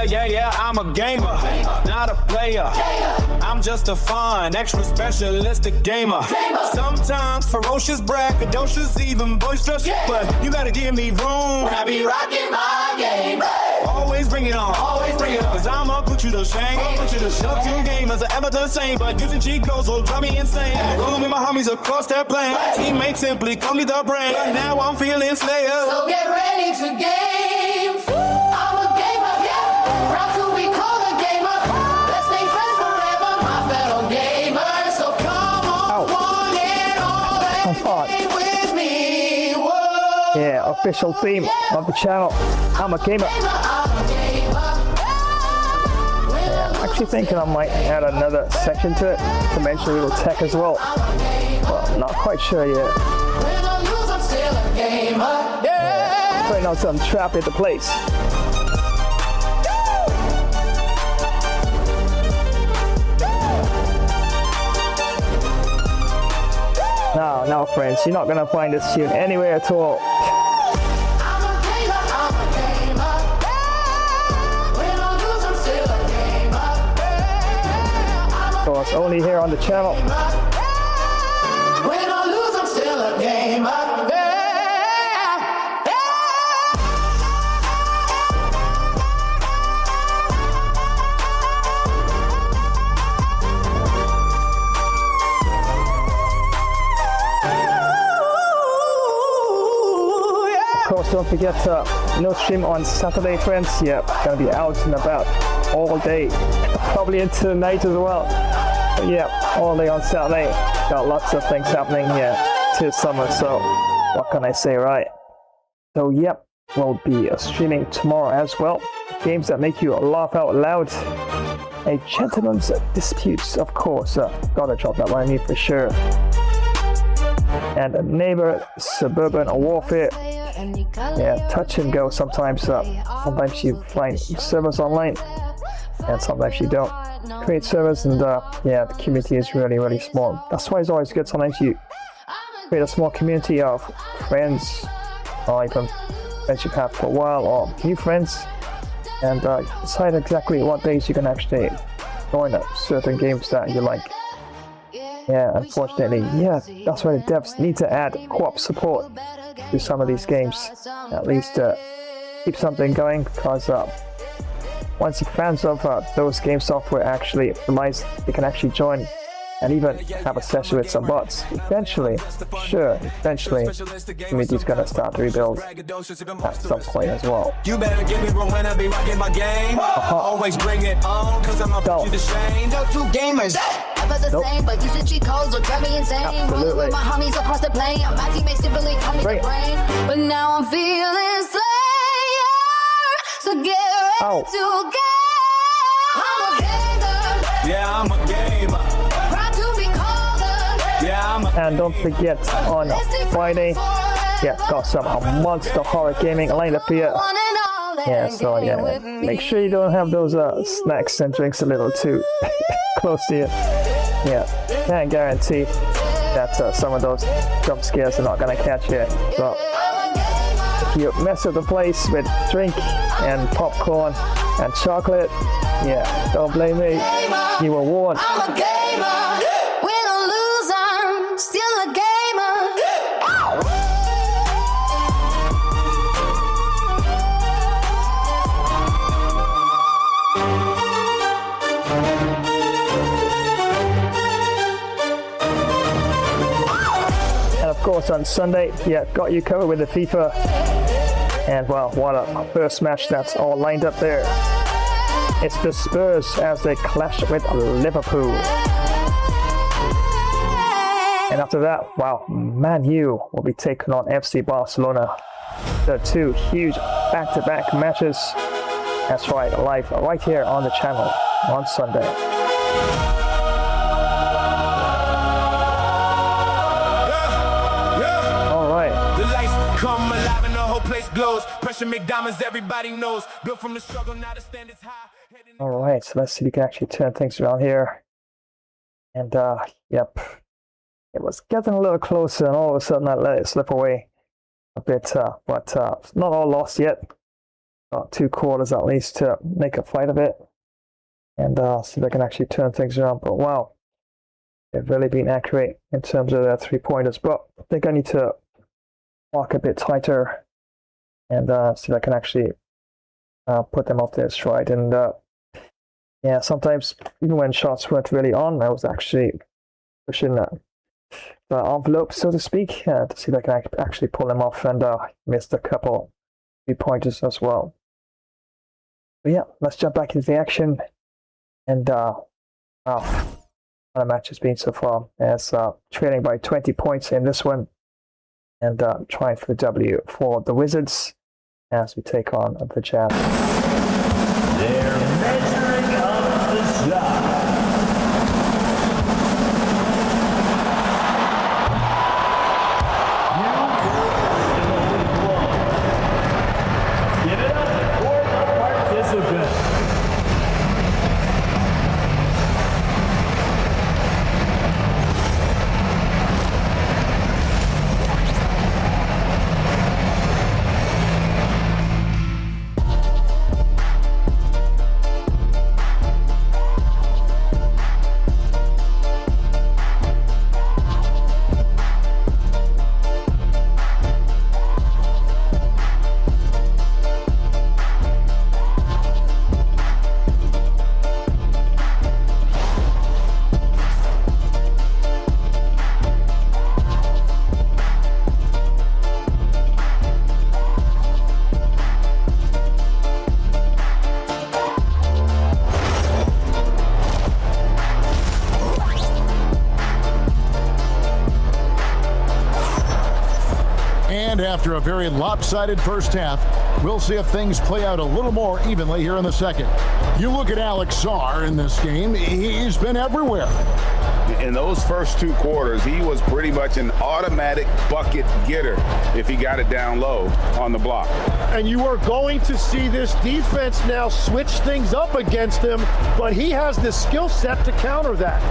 Yeah, I'm a gamer, not a player. I'm just a fun, extra specialistic gamer. Sometimes ferocious, braggadocious, even boisterous. But you gotta give me room when I be rocking my game. Always bring it on, cause I'ma put you to shame. No two gamers are ever the same, but using cheat codes will drive me insane. Rolling with my homies across that plane. Teammates simply call me the brain. Now I'm feeling Slayer. So get ready to game. I'm a gamer, yeah. Proud to be called a gamer. Let's stay friends forever, my fellow gamers. So come on. official theme of the channel. I'm a gamer. Yeah, I'm actually thinking I might add another section to it to mention a little tech as well. Well, not quite sure yet. Yeah, putting out some trap into place. No, friends, you're not gonna find this tune anywhere at all. Of course, only here on the channel. When I lose, I'm still a gamer. Don't forget no stream on Saturday, friends. Yeah, gonna be out and about all day, probably into the night as well. But yeah, all day on Saturday. Got lots of things happening. Yeah, till summer. So what can I say, right? So yep, we'll be streaming tomorrow as well. Games that make you laugh out loud. A gentleman's disputes, of course. Gotta drop that line in for sure. And a neighbor suburban warfare. Yeah, touch and go sometimes. Sometimes you find servers online and sometimes you don't. Create servers and yeah, the community is really small. That's why it's always good sometimes you create a small community of friends or even friends you've had for a while or new friends and decide exactly what days you can actually join certain games that you like. Yeah, unfortunately, yeah, that's why the devs need to add co-op support to some of these games. At least keep something going, because once the fans of those game software actually realize they can actually join and even have a session with some bots, eventually, the community is gonna start to rebuild at some point as well. You better get me wrong when I be rocking my game. Always bring it on, cause I'm not put you to shame. No two gamers. The same, but using cheat codes will drive me insane. Rolling with my homies across the plane. My teammates simply call me the brain. But now I'm feeling slayer. So get ready to go. I'm a gamer. Yeah, I'm a gamer. Proud to be called a. Yeah, I'm a. And don't forget on Friday, yeah, got some monster horror gaming lined up here. Yeah, so yeah, make sure you don't have those snacks and drinks a little too close to you. Yeah, can't guarantee that some of those jump scares are not gonna catch you. So if you mess up the place with drink and popcorn and chocolate, yeah, don't blame me. You were warned. I'm a gamer. Win or lose, I'm still a gamer. Of course, on Sunday, yeah, got you covered with the FIFA. And well, what a first match that's all lined up there. It's the Spurs as they clash with Liverpool. And after that, wow, Man U will be taking on FC Barcelona. The two huge back-to-back matches. That's right, live right here on the channel on Sunday. Come alive and the whole place glows. Pressure McDonald's, everybody knows. Built from the struggle, now the standards high. Alright, so let's see if we can actually turn things around here. And yep. It was getting a little closer and all of a sudden I let it slip away a bit. But it's not all lost yet. Got 2 quarters at least to make a fight of it. And see if I can actually turn things around. But wow. They've really been accurate in terms of their 3-pointers. But I think I need to walk a bit tighter and see if I can actually put them off their stride. And yeah, sometimes even when shots weren't really on, I was actually pushing the envelope, so to speak, to see if I can actually pull them off, and missed a couple 3-pointers as well. But yeah, let's jump back into the action. And wow, what a match has been so far, as trailing by 20 points in this one. and trying for the W for the Wizards as we take on the Jazz. They're measuring up the shot. Give it up for the participant. And after a very lopsided first half, we'll see if things play out a little more evenly here in the second. You look at Alex Sarr in this game, he's been everywhere. In those first 2 quarters, he was pretty much an automatic bucket getter if he got it down low on the block. And you are going to see this defense now switch things up against him, but he has the skill set to counter that.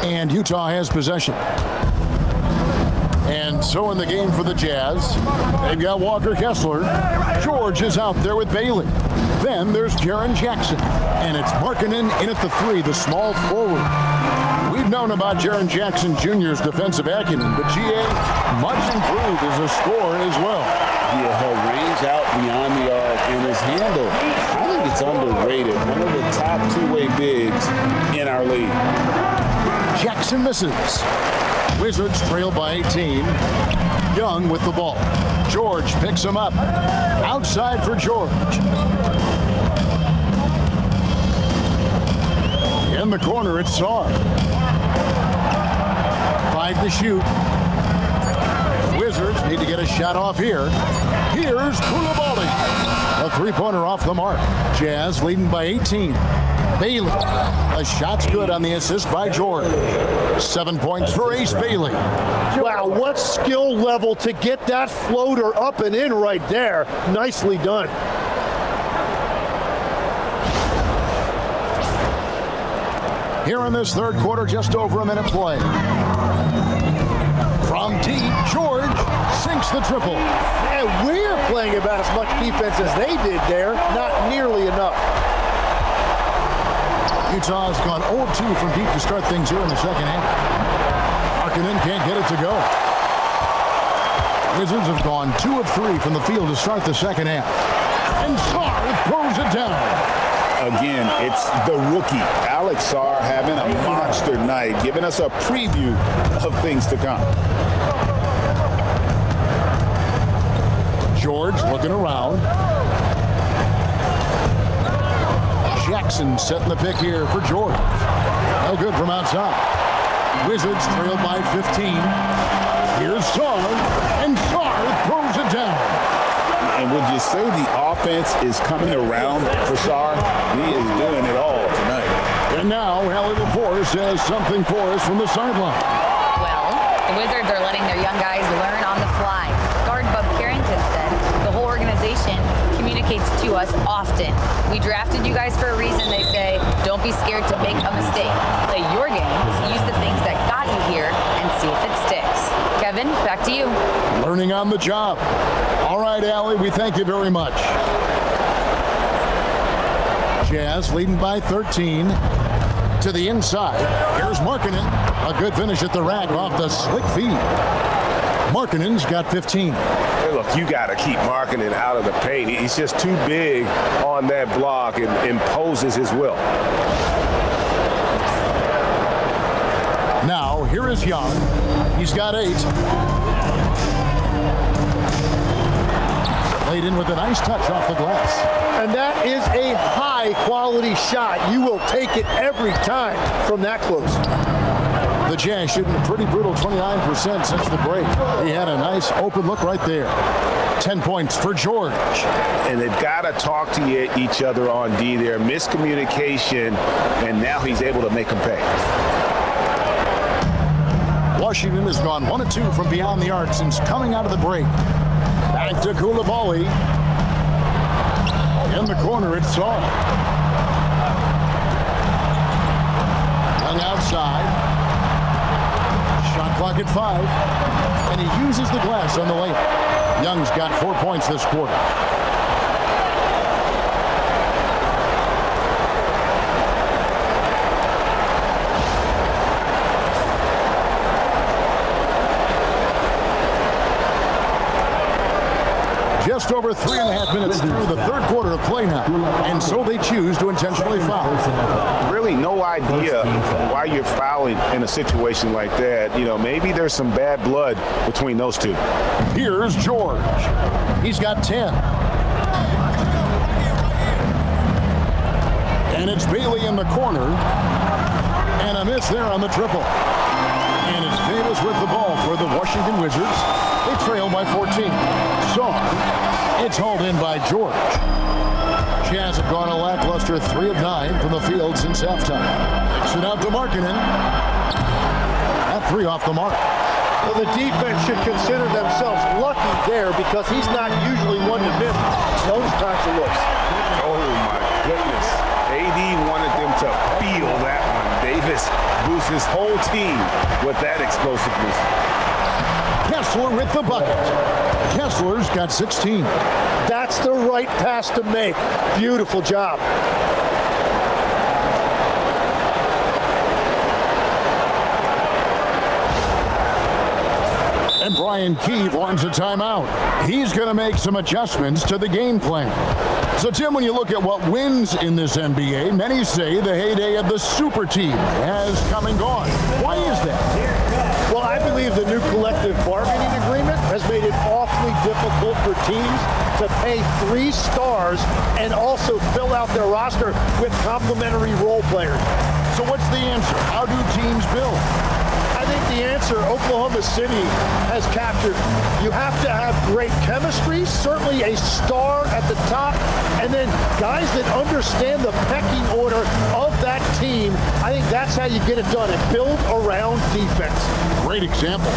And Utah has possession. And so in the game for the Jazz, they've got Walker Kessler. George is out there with Bailey. Then there's Jaren Jackson. And it's Markkanen in at the 3, the small forward. We've known about Jaren Jackson Jr.'s defensive acumen, but GA much improved as a scorer as well. Yeah, her range out beyond the arc and his handle, I think it's underrated. One of the top 2-way bigs in our league. Jackson misses. Wizards trail by 18. Young with the ball. George picks him up. Outside for George. In the corner, it's Sarr. 5 to shoot. Wizards need to get a shot off here. Here's Koulibaly. A 3-pointer off the mark. Jazz leading by 18. Bailey. A shot's good on the assist by George. 7 points for Ace Bailey. Wow, what skill level to get that floater up and in right there. Nicely done. Here in this third quarter, just over a minute play. From deep, George sinks the triple. And we're playing about as much defense as they did there. Not nearly enough. Utah has gone 0-2 from deep to start things here in the second half. Markkanen can't get it to go. Wizards have gone 2 of 3 from the field to start the second half. And Sarr throws it down. Again, it's the rookie, Alex Sarr, having a monster night, giving us a preview of things to come. George looking around. Jackson setting the pick here for George. No good from outside. Wizards trail by 15. Here's Sarr, and Sarr throws it down. And would you say the offense is coming around for Sarr? He is doing it all tonight. And now, Hallie LaForce has something for us from the sideline. Well, the Wizards are letting their young guys learn on the fly. Guard Bub Carrington said the whole organization communicates to us often. We drafted you guys for a reason, they say. Don't be scared to make a mistake. Play your game, use the things that got you here, and see if it sticks. Kevin, back to you. Learning on the job. All right, Allie, we thank you very much. Jazz leading by 13. To the inside. Here's Markkanen. A good finish at the rack off the slick feed. Markkanen's got 15. Hey, look, you got to keep Markkanen out of the paint. He's just too big on that block and imposes his will. Now, here is Young. He's got 8. Played in with a nice touch off the glass. And that is a high-quality shot. You will take it every time from that close. The Jazz shooting a pretty brutal 29% since the break. He had a nice open look right there. 10 points for George. And they've got to talk to each other on D there. Miscommunication, and now he's able to make them pay. Washington has gone 1 of 2 from beyond the arc since coming out of the break. Back to Koulibaly. In the corner, it's Saw. Young outside. Shot clock at 5. And he uses the glass on the layup. Young's got 4 points this quarter. Just over 3.5 minutes through the third quarter of play now, and so they choose to intentionally foul. Really no idea why you're fouling in a situation like that. You know, maybe there's some bad blood between those two. Here's George. He's got 10. And it's Bailey in the corner. And a miss there on the triple. And it's Davis with the ball for the Washington Wizards. They trail by 14. It's hauled in by George. Jazz have gone a lackluster 3 of 9 from the field since halftime. Kicks it out to Markkanen. That 3 off the mark. Well, the defense should consider themselves lucky there because he's not usually one to miss those types of looks. Oh, my goodness. AD wanted them to feel that one. Davis boosts his whole team with that explosiveness. Kessler with the bucket. Kessler's got 16. That's the right pass to make. Beautiful job. And Brian Keefe wants a timeout. He's going to make some adjustments to the game plan. So, Tim, when you look at what wins in this NBA, many say the heyday of the super team has come and gone. Why is that? Well, I believe the new collective bargaining agreement has made it awfully difficult for teams to pay 3 stars and also fill out their roster with complementary role players. So what's the answer? How do teams build? I think the answer Oklahoma City has captured. You have to have great chemistry, certainly a star at the top, and then guys that understand the pecking order of that team. I think that's how you get it done, and build around defense. Great example.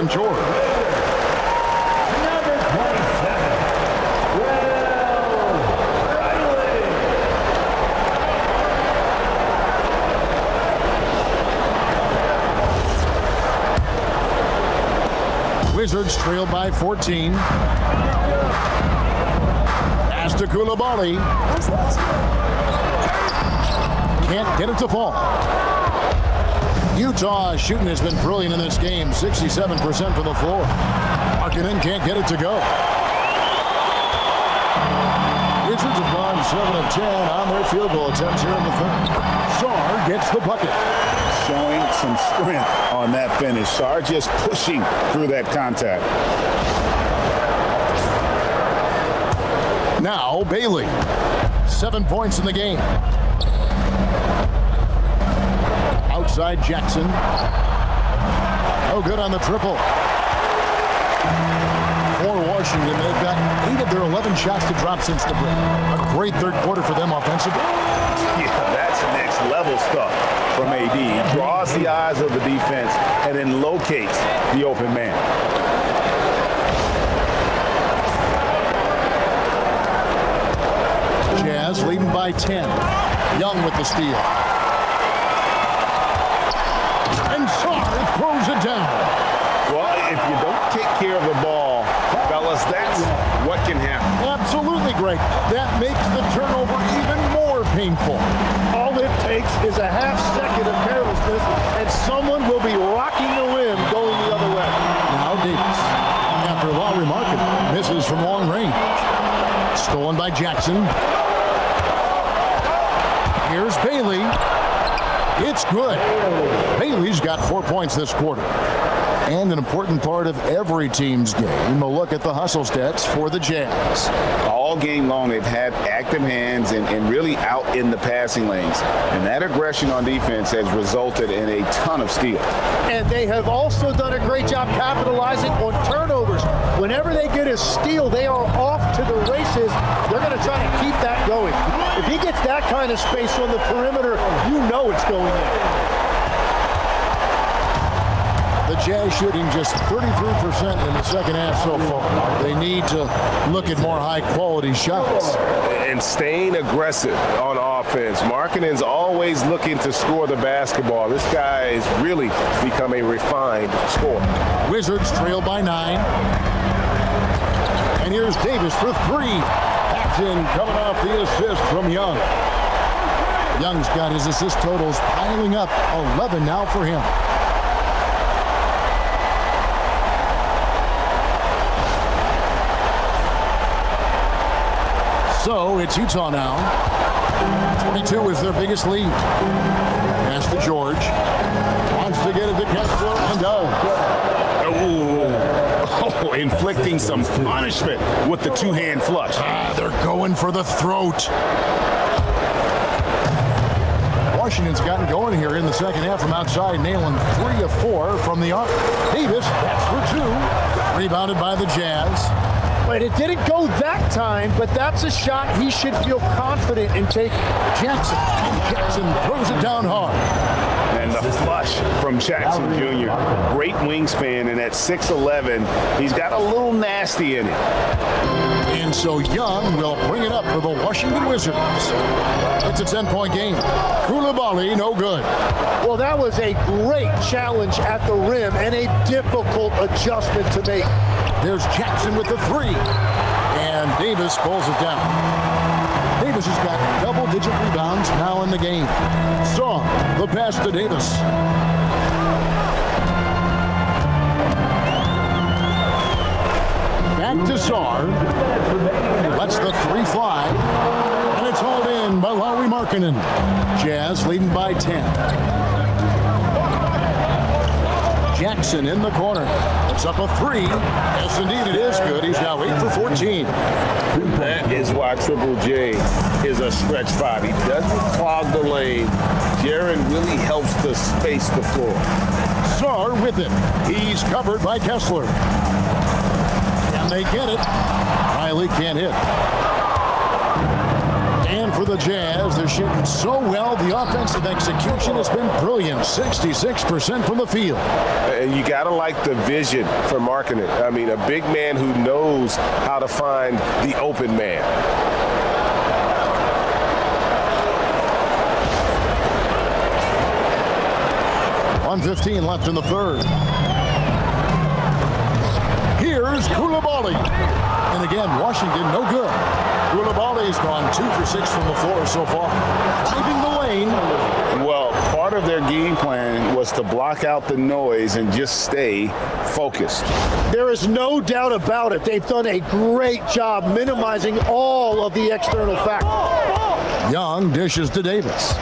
George. Number 27, Wizards trail by 14. Pass to Koulibaly. Can't get it to fall. Utah's shooting has been brilliant in this game, 67% from the floor. Markkanen can't get it to go. Wizards have gone 7 of 10 on their field goal attempts here in the third. Sarr gets the bucket. Showing some strength on that finish. Sarr just pushing through that contact. Now Bailey, 7 points in the game. Outside Jackson. No good on the triple. For Washington, they've got 8 of their 11 shots to drop since the break. A great third quarter for them offensively. Yeah, that's next level stuff from AD. He draws the eyes of the defense and then locates the open man. Jazz leading by 10. Young with the steal. Throws it down. Well, if you don't take care of the ball, fellas, that's what can happen. Absolutely, Greg. That makes the turnover even more painful. All it takes is a half second of carelessness, and someone will be rocking the rim going the other way. Now Davis, after Lowry Markkanen, misses from long range. Stolen by Jackson. Here's Bailey. It's good. Bailey's got 4 points this quarter. And an important part of every team's game, a look at the hustle stats for the Jazz. All game long, they've had active hands and really out in the passing lanes. And that aggression on defense has resulted in a ton of steals. And they have also done a great job capitalizing on turnovers. Whenever they get a steal, they are off to the races. They're going to try to keep that going. If he gets that kind of space on the perimeter, you know it's going in. The Jazz shooting just 33% in the second half so far. They need to look at more high-quality shots. And staying aggressive on offense. Markkanen's always looking to score the basketball. This guy has really become a refined scorer. Wizards trail by 9. And here's Davis for 3. That's in, coming off the assist from Young. Young's got his assist totals piling up, 11 now for him. So it's Utah now. 22 is their biggest lead. Pass to George. Wants to get it to Kessler and does. Oh, inflicting some punishment with the two-hand flush. They're going for the throat. Washington's gotten going here in the second half from outside, nailing 3 of 4 from the arc. Davis, that's for 2. Rebounded by the Jazz. But it didn't go that time, but that's a shot he should feel confident in taking. Jackson throws it down hard. And the flush from Jackson Jr. Great wingspan, and at 6'11", he's got a little nasty in it. And so Young will bring it up for the Washington Wizards. It's a 10-point game. Koulibaly, no good. Well, that was a great challenge at the rim and a difficult adjustment to make. There's Jackson with the 3. And Davis pulls it down. Davis has got double-digit rebounds now in the game. Song, the pass to Davis. Back to Sarr. Lets the 3 fly. And it's hauled in by Lauri Markkanen. Jazz leading by 10. Jackson in the corner. It's up a 3. Yes, indeed, it is good. He's now 8 for 14. That is why Triple J is a stretch 5. He doesn't clog the lane. Jaren really helps to space the floor. Sarr with it. He's covered by Kessler. And they get it. Riley can't hit. And for the Jazz, they're shooting so well. The offensive execution has been brilliant. 66% from the field. And you got to like the vision for Markkanen. I mean, a big man who knows how to find the open man. .115 left in the third. Here's Koulibaly. And again, Washington, no good. Koulibaly's gone 2 for 6 from the floor so far. Driving the lane. Well, part of their game plan was to block out the noise and just stay focused. There is no doubt about it. They've done a great job minimizing all of the external factors. Young dishes to Davis.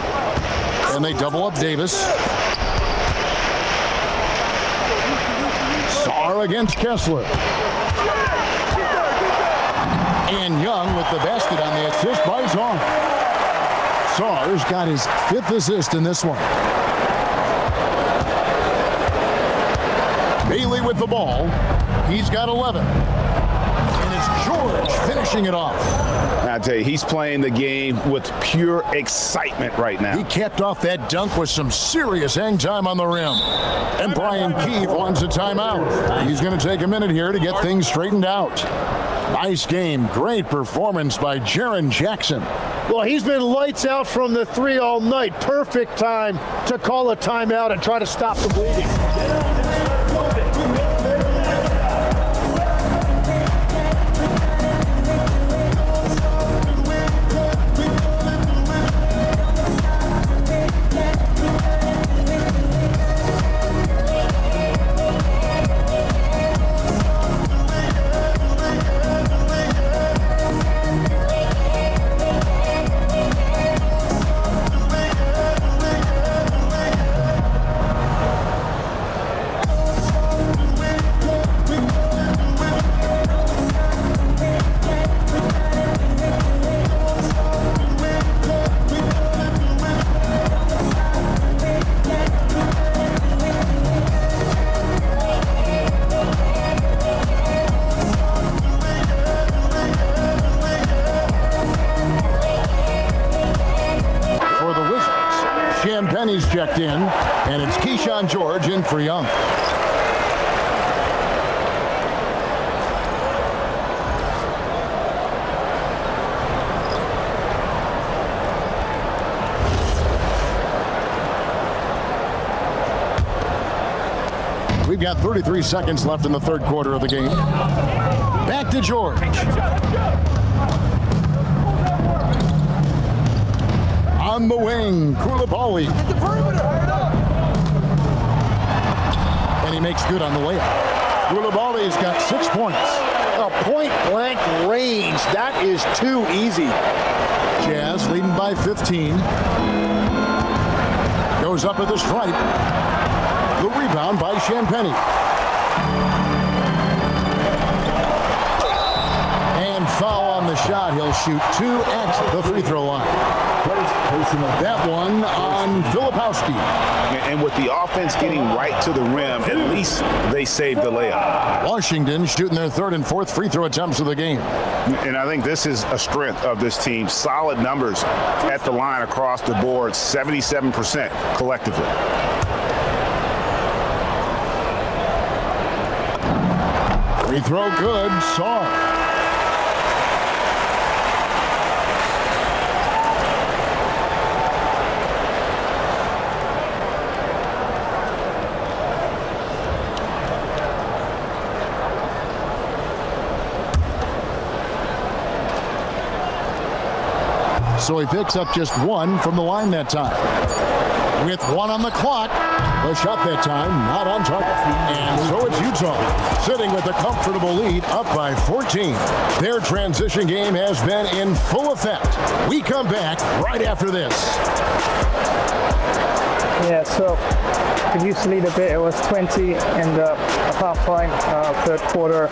And they double up Davis. Sarr against Kessler. And Young with the basket on the assist by Sarr. Sarr's got his 5th assist in this one. Bailey with the ball. He's got 11. And it's George finishing it off. I tell you, he's playing the game with pure excitement right now. He capped off that dunk with some serious hang time on the rim. And Brian Keefe wants a timeout. He's going to take a minute here to get things straightened out. Nice game. Great performance by Jaren Jackson. Well, he's been lights out from the 3 all night. Perfect time to call a timeout and try to stop the bleeding. He's checked in, and it's Keyshawn George in for Young. We've got 33 seconds left in the third quarter of the game. Back to George. On the wing, Koulibaly. And he makes good on the layup. Koulibaly's got 6 points. A point-blank range. That is too easy. Jazz leading by 15. Goes up at the stripe. The rebound by Champagny. And foul on the shot. He'll shoot 2 at the free throw line. That one on Filipowski. And with the offense getting right to the rim, at least they saved the layup. Washington shooting their third and fourth free throw attempts of the game. And I think this is a strength of this team. Solid numbers at the line across the board, 77% collectively. Free throw good. Saw. So he picks up just 1 from the line that time. With 1 on the clock, the shot that time not on target. And so it's Utah sitting with a comfortable lead, up by 14. Their transition game has been in full effect. We come back right after this. Yeah, so it used to lead a bit. It was 20 in the halftime, third quarter.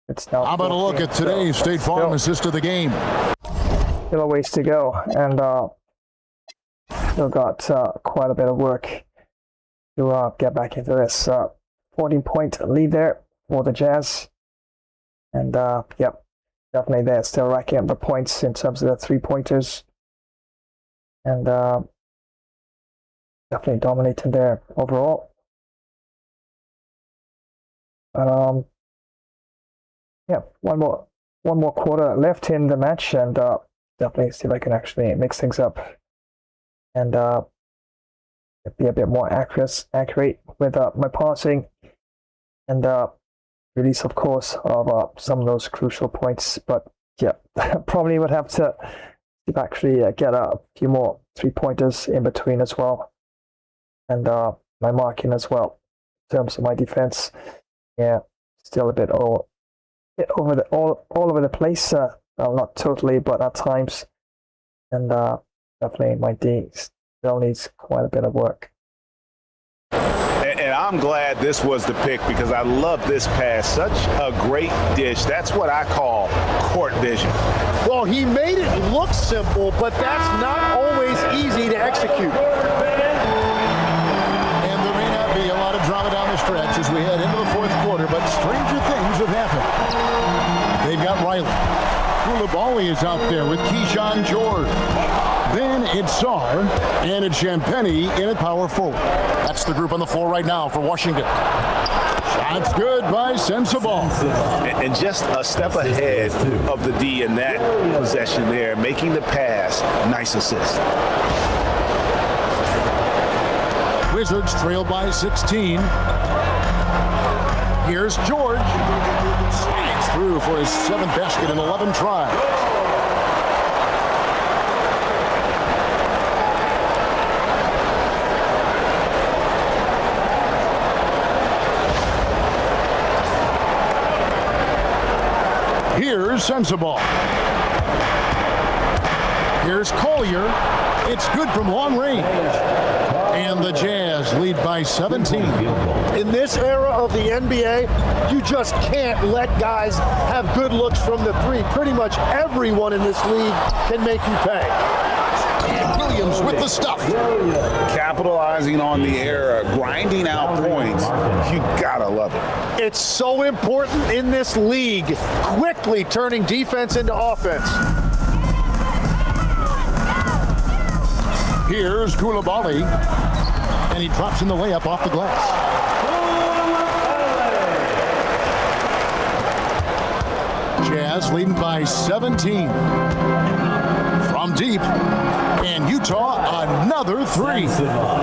It's now. How about a look at today's State Farm assist of the game? Still a ways to go, and still got quite a bit of work to get back into this. 14-point lead there for the Jazz, and yep, definitely they're still racking up the points in terms of the 3-pointers, and definitely dominating there overall. Yeah, one more quarter left in the match, and definitely see if I can actually mix things up and be a bit more accurate with my passing, and release, of course, of some of those crucial points. But yeah, probably would have to actually get a few more 3-pointers in between as well, and my marking as well in terms of my defense. Yeah, still a bit all over the place. Well, not totally, but at times, and definitely my D still needs quite a bit of work. And I'm glad this was the pick, because I love this pass. Such a great dish. That's what I call court vision. Well, he made it look simple, but that's not always easy to execute. And there may not be a lot of drama down the stretch as we head into the fourth quarter, but stranger things have happened. They've got Riley. Koulibaly is out there with Keyshawn George. Then it's Sarr, and it's Champagny in at power forward. That's the group on the floor right now for Washington. Shots good by Sensabaugh. And just a step ahead of the D in that possession there, making the pass. Nice assist. Wizards trail by 16. Here's George. Slides through for his 7th basket in 11 tries. Here's Sensabaugh. Here's Collier. It's good from long range. And the Jazz lead by 17. In this era of the NBA, you just can't let guys have good looks from the three. Pretty much everyone in this league can make you pay. And Williams with the stuff. Capitalizing on the era, grinding out points. You gotta love it. It's so important in this league, quickly turning defense into offense. Here's Koulibaly. And he drops in the way up off the glass. Jazz leading by 17. From deep. And Utah, another three.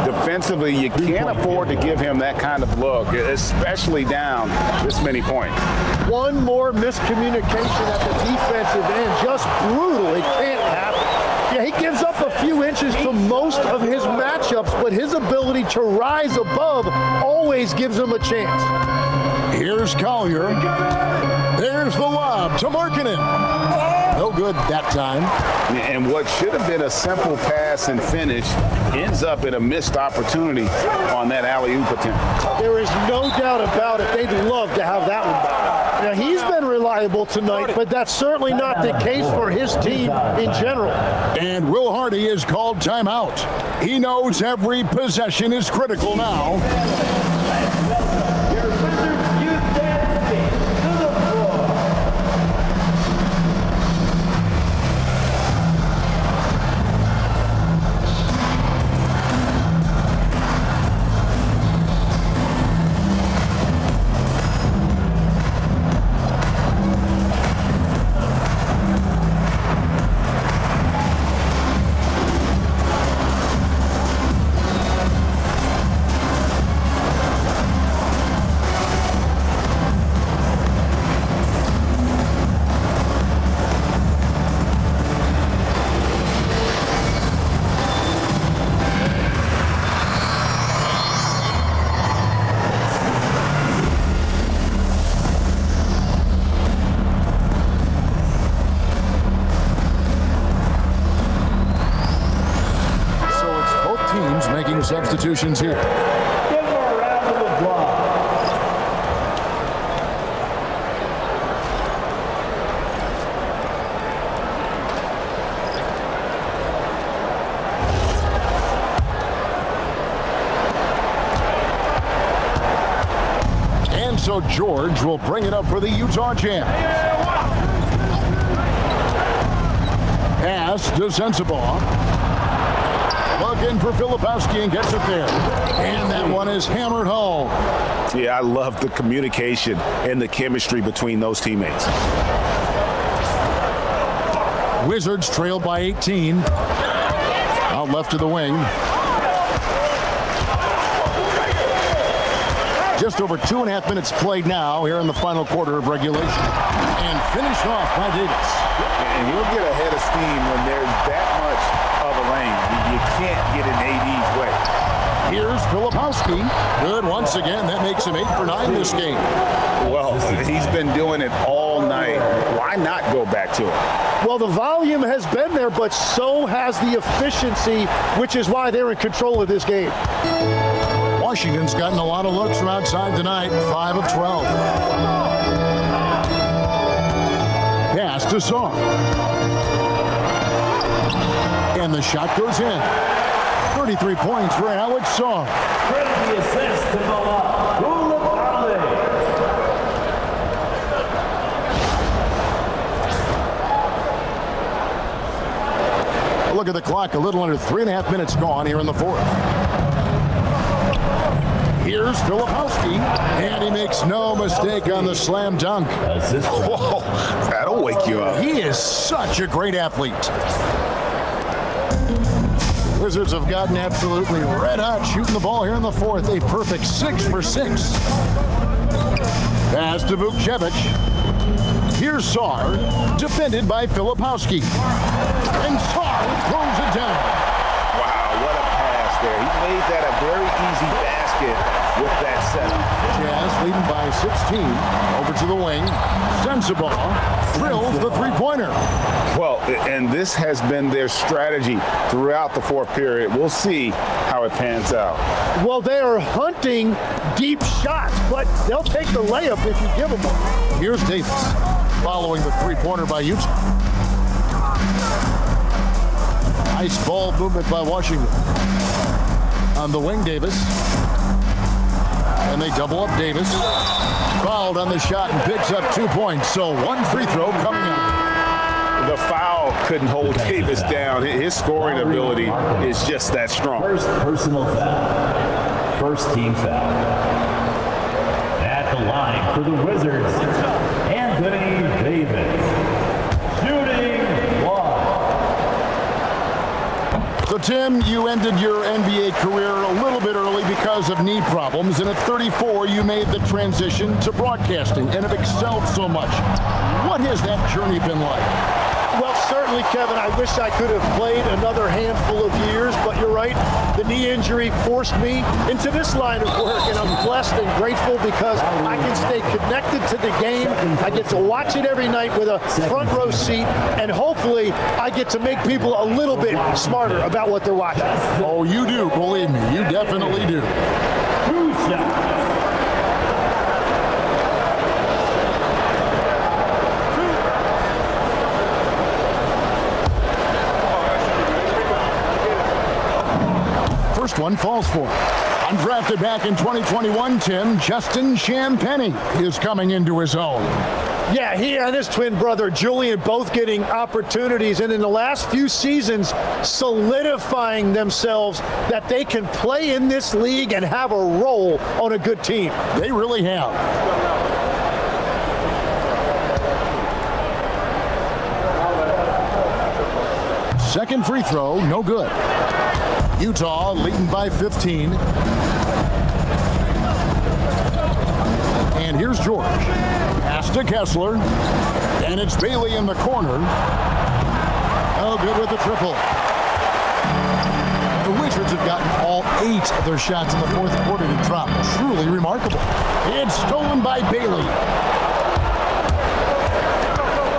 Defensively, you can't afford to give him that kind of look, especially down this many points. One more miscommunication at the defensive end. Just brutal. It can't happen. Yeah, he gives up a few inches to most of his matchups, but his ability to rise above always gives him a chance. Here's Collier. There's the lob to Markkanen. No good that time. And what should have been a simple pass and finish ends up in a missed opportunity on that alley-oop attempt. There is no doubt about it. They'd love to have that one back. Now, he's been reliable tonight, but that's certainly not the case for his team in general. And Will Hardy is called timeout. He knows every possession is critical now. Substitutions here. Give him a round of applause. And so George will bring it up for the Utah Jazz. Pass to Sensabaugh. Looking for Filipowski and gets it there. And that one is hammered home. Yeah, I love the communication and the chemistry between those teammates. Wizards trail by 18. Out left to the wing. Just over 2.5 minutes played now here in the final quarter of regulation. And finished off by Davis. And you'll get a head of steam when there's that much of a lane. You can't get in AD's way. Here's Filipowski. Good once again. That makes him 8 for 9 this game. Well, he's been doing it all night. Why not go back to it? Well, the volume has been there, but so has the efficiency, which is why they're in control of this game. Washington's gotten a lot of looks from outside tonight. 5 of 12. Pass to Song. And the shot goes in. 33 points for Alex Song. Credit the assist to Koulibaly. Look at the clock. A little under 3.5 minutes gone here in the fourth. Here's Filipowski, and he makes no mistake on the slam dunk. Whoa, that'll wake you up. He is such a great athlete. Wizards have gotten absolutely red hot shooting the ball here in the fourth. A perfect 6 for 6. Pass to Vukcevic. Here's Sarr, defended by Filipowski. And Sarr throws it down. Wow, what a pass there. He made that a very easy basket with that setup. Jazz leading by 16. Over to the wing. Sensabaugh drills the three-pointer. Well, and this has been their strategy throughout the fourth period. We'll see how it pans out. Well, they are hunting deep shots, but they'll take the layup if you give them one. Here's Davis following the three-pointer by Utah. Nice ball movement by Washington. On the wing, Davis. And they double up Davis. Fouled on the shot and picks up 2 points. So one free throw coming up. The foul couldn't hold Davis down. His scoring ability is just that strong. First personal foul. First team foul. At the line for the Wizards, Anthony Davis. Shooting one. So, Tim, you ended your NBA career a little bit early because of knee problems, and at 34, you made the transition to broadcasting and have excelled so much. What has that journey been like? Well, certainly, Kevin, I wish I could have played another handful of years, but you're right. The knee injury forced me into this line of work, and I'm blessed and grateful because I can stay connected to the game. I get to watch it every night with a front row seat, and hopefully I get to make people a little bit smarter about what they're watching. Oh, you do, believe me. You definitely do. Two shots. First one falls for him. Undrafted back in 2021, Tim, Justin Champagnie is coming into his own. Yeah, he and his twin brother Julian both getting opportunities, and in the last few seasons solidifying themselves that they can play in this league and have a role on a good team. They really have. Second free throw, no good. Utah leading by 15. And here's George. Pass to Kessler. And it's Bailey in the corner. Oh, good with the triple. The Wizards have gotten all 8 of their shots in the fourth quarter to drop. Truly remarkable. It's stolen by Bailey.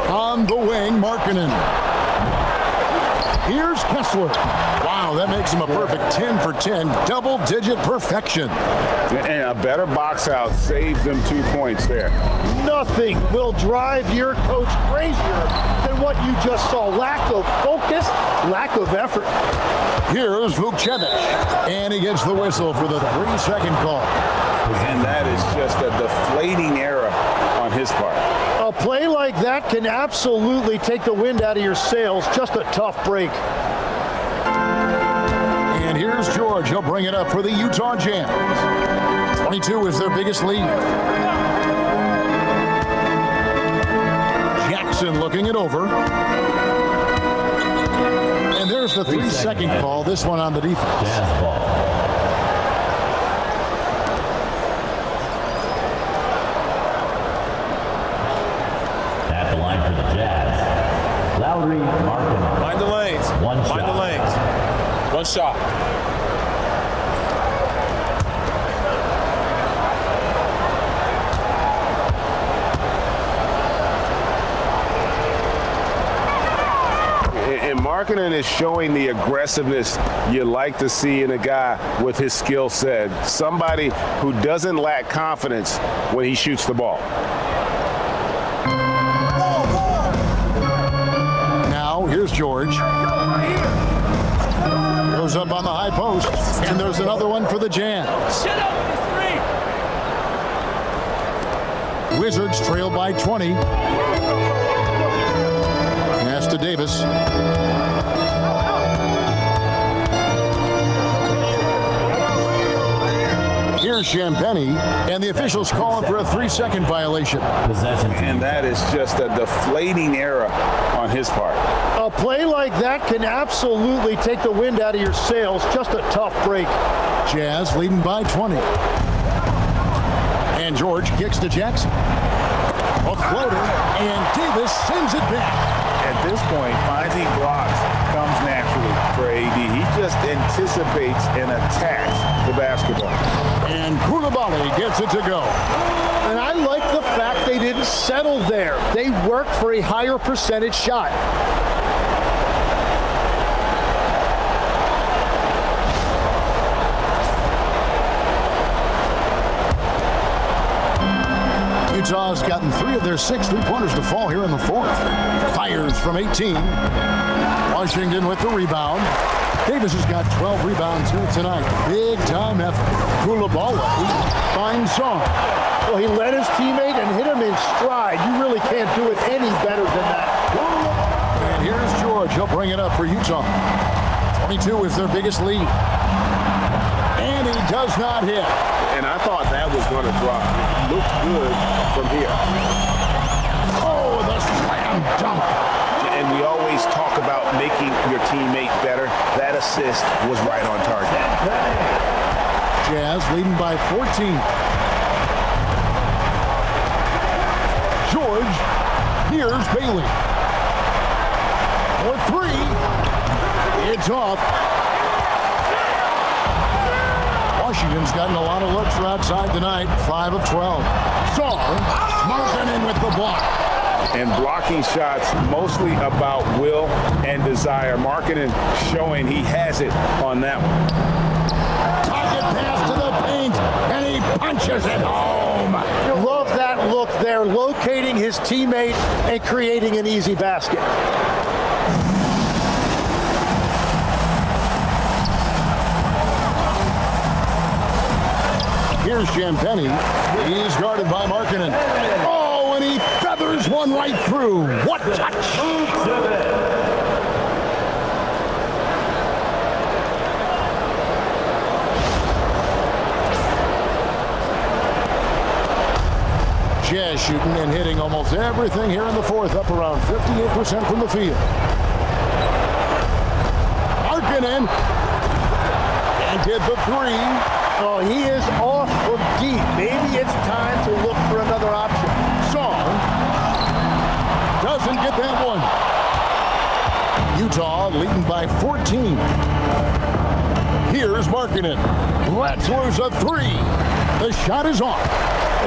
On the wing, Markkanen. Here's Kessler. Wow, that makes him a perfect 10 for 10. Double-digit perfection. And a better box out saves them 2 points there. Nothing will drive your coach crazier than what you just saw. Lack of focus, lack of effort. Here's Vukcevic. And he gets the whistle for the 3-second call. And that is just a deflating error on his part. A play like that can absolutely take the wind out of your sails. Just a tough break. And here's George. He'll bring it up for the Utah Jazz. 22 is their biggest lead. Jackson looking it over. And there's the 3-second call. This one on the defense. Jazz ball. At the line for the Jazz, Lowry, Markkanen. Mind the lanes. One shot. Mind the lanes. One shot. And Markkanen is showing the aggressiveness you like to see in a guy with his skill set. Somebody who doesn't lack confidence when he shoots the ball. Now, here's George. Goes up on the high post. And there's another one for the Jazz. Wizards trail by 20. Pass to Davis. Here's Champagnie, and the officials calling for a 3-second violation. And that is just a deflating error on his part. A play like that can absolutely take the wind out of your sails. Just a tough break. Jazz leading by 20. And George kicks to Jackson. A floater, and Davis sends it back. At this point, finding blocks comes naturally for AD. He just anticipates and attacks the basketball. And Koulibaly gets it to go. And I like the fact they didn't settle there. They worked for a higher percentage shot. Utah's gotten 3 of their 6 3-pointers to fall here in the fourth. Fires from 18. Washington with the rebound. Davis has got 12 rebounds here tonight. Big time effort. Koulibaly finds Song. Well, he led his teammate and hit him in stride. You really can't do it any better than that. And here's George. He'll bring it up for Utah. 22 is their biggest lead. And he does not hit. And I thought that was going to drop. It looked good from here. Oh, the slam dunk. And we always talk about making your teammate better. That assist was right on target. Jazz leading by 14. George, here's Bailey. For three. It's off. Washington's gotten a lot of looks from outside tonight. 5 of 12. Song marking in with the block. And blocking shots mostly about will and desire. Markkanen showing he has it on that one. Pocket pass to the paint, and he punches it home. Love that look there, locating his teammate and creating an easy basket. Here's Champagny. He's guarded by Markkanen. Oh, and he feathers one right through. What touch! Jazz shooting and hitting almost everything here in the fourth, up around 58% from the field. Markkanen and get the three. Oh, he is off from deep. Maybe it's time to look for another option. Song doesn't get that one. Utah leading by 14. Here's Markkanen. Let's lose a three. The shot is off.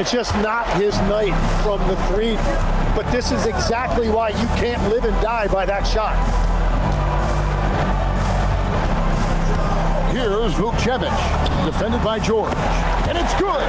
It's just not his night from the three. But this is exactly why you can't live and die by that shot. Here's Vukcevic, defended by George, and it's good.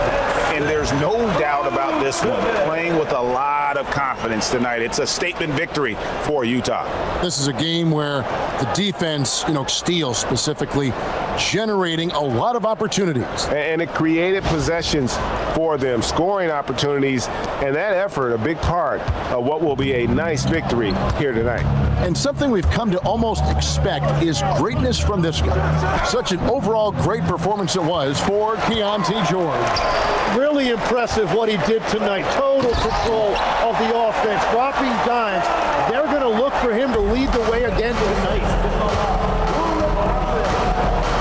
And there's no doubt about this one. Playing with a lot of confidence tonight. It's a statement victory for Utah. This is a game where the defense, steals specifically, generating a lot of opportunities. And it created possessions for them, scoring opportunities, and that effort, a big part of what will be a nice victory here tonight. And something we've come to almost expect is greatness from this guy. Such an overall great performance it was for Keontae George. Really impressive what he did tonight. Total control of the offense, dropping dimes. They're going to look for him to lead the way again tonight.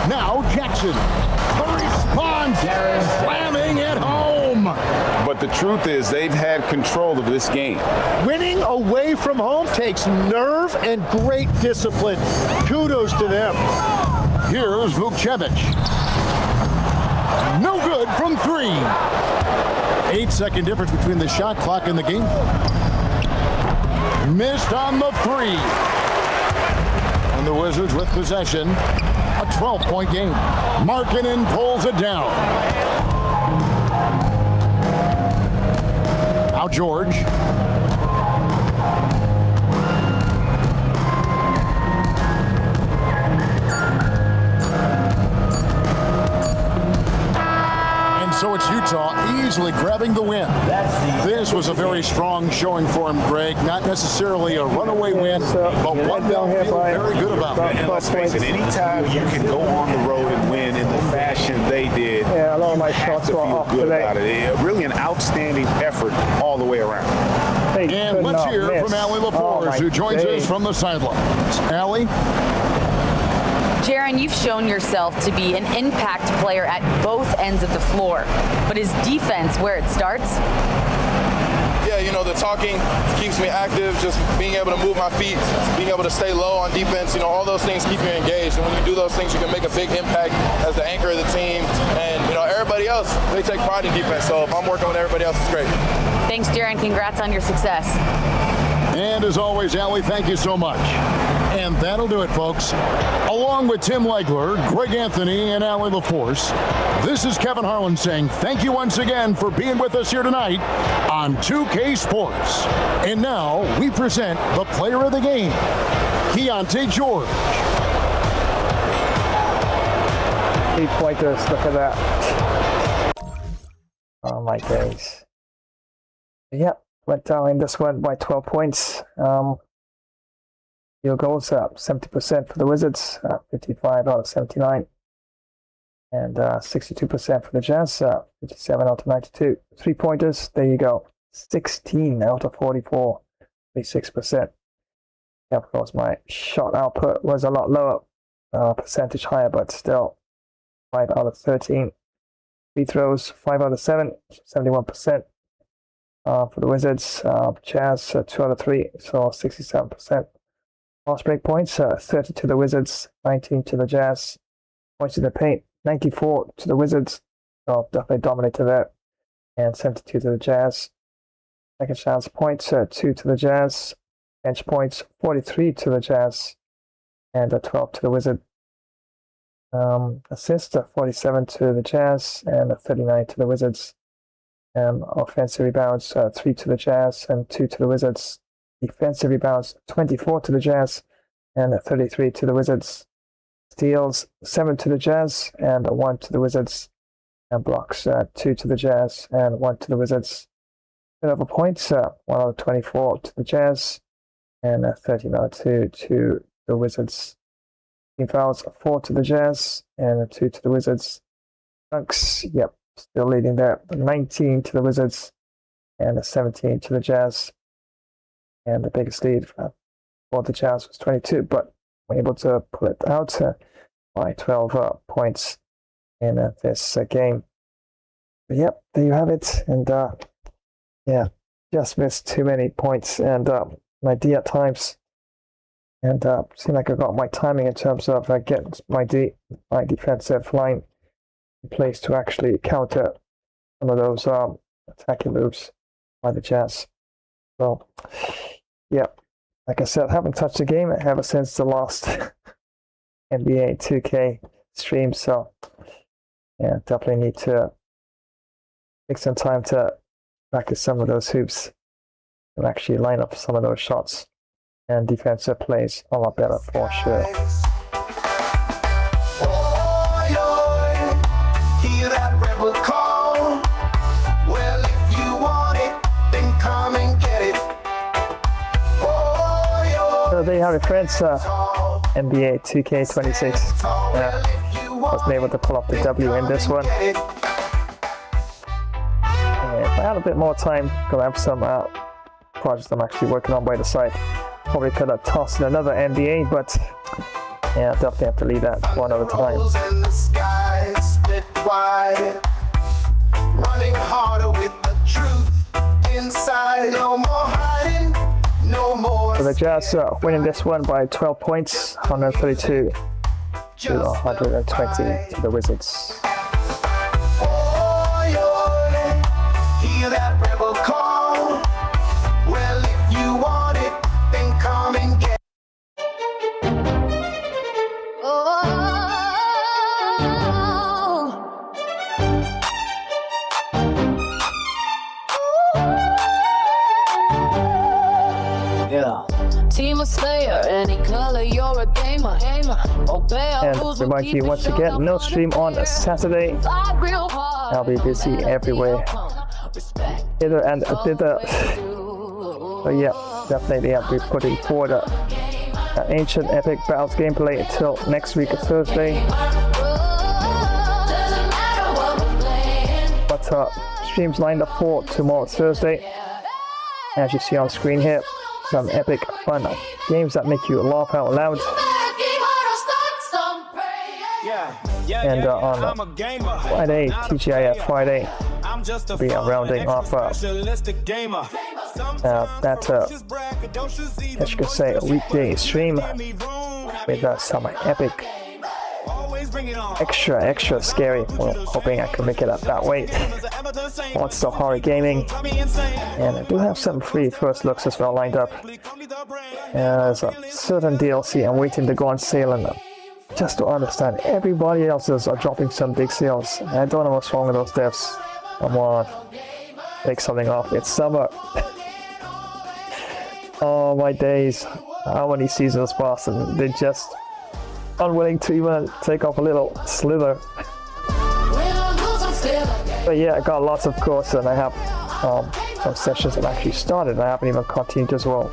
Now Jackson, the response, slamming it home. But the truth is they've had control of this game. Winning away from home takes nerve and great discipline. Kudos to them. Here's Vukcevic. No good from three. 8-second difference between the shot clock and the game. Missed on the three. And the Wizards with possession. A 12-point game. Markkanen pulls it down. Now George. So it's Utah easily grabbing the win. This was a very strong showing for him, Greg. Not necessarily a runaway win, but one they'll feel very good about. And let's face it, anytime you can go on the road and win in the fashion they did, a lot of my shots were off today. About it. Really an outstanding effort all the way around. And let's hear from Allie LaForge, who joins us from the sidelines. Allie? Jaren, you've shown yourself to be an impact player at both ends of the floor, but is defense where it starts? Yeah, the talking keeps me active, just being able to move my feet, being able to stay low on defense, all those things keep you engaged. And when you do those things, you can make a big impact as the anchor of the team. And, everybody else, they take pride in defense. So if I'm working with everybody else, it's great. Thanks, Jaren. Congrats on your success. And as always, Allie, thank you so much. And that'll do it, folks. Along with Tim Legler, Greg Anthony, and Allie LaForce, this is Kevin Harlan saying thank you once again for being with us here tonight on 2K Sports. And now we present the player of the game, Keontae George. 8-pointers, look at that. Oh my days. Yep, went down in this one by 12 points. Field goals, 70% for the Wizards, 55 out of 79. And 62% for the Jazz, 57 out of 92. 3-pointers, there you go. 16 out of 44, 36%. Yeah, of course, my shot output was a lot lower, percentage higher, but still 5 out of 13. Free throws, 5 out of 7, 71%. For the Wizards, Jazz, 2 out of 3, so 67%. Fast break points, 30 to the Wizards, 19 to the Jazz. Points in the paint, 94 to the Wizards, so definitely dominated there. And 72 to the Jazz. Second chance points, 2 to the Jazz. Bench points, 43 to the Jazz. And 12 to the Wizards. Assists, 47 to the Jazz and 39 to the Wizards. Offensive rebounds, 3 to the Jazz and 2 to the Wizards. Defensive rebounds, 24 to the Jazz and 33 to the Wizards. Steals, 7 to the Jazz and 1 to the Wizards. And blocks, 2 to the Jazz and 1 to the Wizards. Turnover points, 1 out of 24 to the Jazz and 13 out of 2 to the Wizards. Team fouls, 4 to the Jazz and 2 to the Wizards. Dunks, yep, still leading there. 19 to the Wizards and 17 to the Jazz. And the biggest lead for the Jazz was 22, but we're able to pull it out by 12 points in this game. But yep, there you have it. And yeah, just missed too many points and my D at times. And seemed like I got my timing in terms of getting my defensive line in place to actually counter some of those attacking moves by the Jazz. So, yeah, like I said, I haven't touched the game ever since the last NBA 2K stream. So, yeah, definitely need to take some time to practice some of those hoops and actually line up some of those shots. And defensive plays a lot better for sure. Hear that rebel call? Well, if you want it, then come and get it. So there you have it, friends. NBA 2K26. Wasn't able to pull off the W in this one. And if I had a bit more time, gonna have some projects I'm actually working on by the side. Probably could have tossed in another NBA, but yeah, definitely have to leave that one at a time. Running harder with the truth inside. No more hiding, no more. So the Jazz winning this one by 12 points, 132 to 120 to the Wizards. Hear that rebel call? Well, if you want it, then come and get it. Team of Slayer, any color, you're a gamer. Obey our And rules, remind you once again, no stream on a Saturday. I'll be busy everywhere. Hither and thither. So yeah, definitely I'll be putting forward an ancient epic battles gameplay until next week, Thursday. But streams lined up for tomorrow, Thursday. As you see on screen here, some epic fun games that make you laugh out loud. And on Friday, TGIF Friday, we are rounding off that, as you could say, a weekday stream with some epic, extra scary. Well, hoping I can make it up that way. Lots of horror gaming, and I do have some free first looks as well lined up. There's a certain DLC I'm waiting to go on sale, and just to understand, everybody else are dropping some big sales. I don't know what's wrong with those devs. Come on, take something off. It's summer. Oh my days, how many seasons passed and they're just unwilling to even take off a little slither. But yeah, I got lots of course, and I have some sessions that actually started. I haven't even continued as well.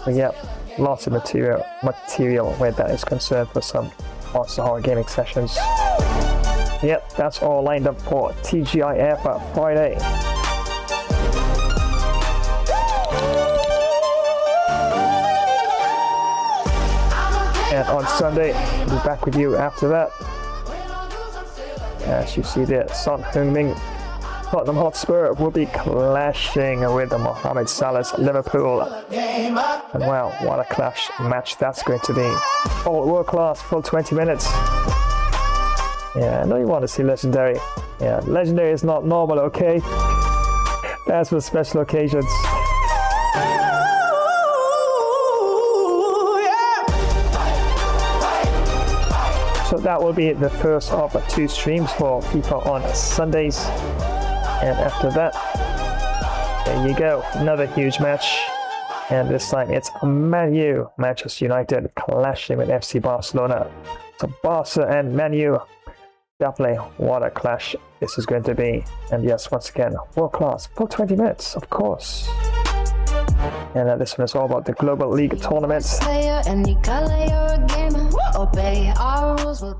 But yeah, lots of material where that is concerned for some Monster Horror gaming sessions. Yep, that's all lined up for TGIF Friday. And on Sunday, we'll be back with you after that. As you see there, Son Heung-min, Tottenham Hotspur will be clashing with Mohamed Salah's Liverpool. And wow, what a clash match that's going to be. All world class, full 20 minutes. Yeah, I know you want to see Legendary. Yeah, Legendary is not normal, okay? That's for special occasions. So that will be the first of 2 streams for FIFA on Sundays. And after that, there you go, another huge match. And this time it's Man U, Manchester United clashing with FC Barcelona. So Barca and Man U, definitely what a clash this is going to be. And yes, once again, world class, full 20 minutes, of course. And this one is all about the Global League tournament.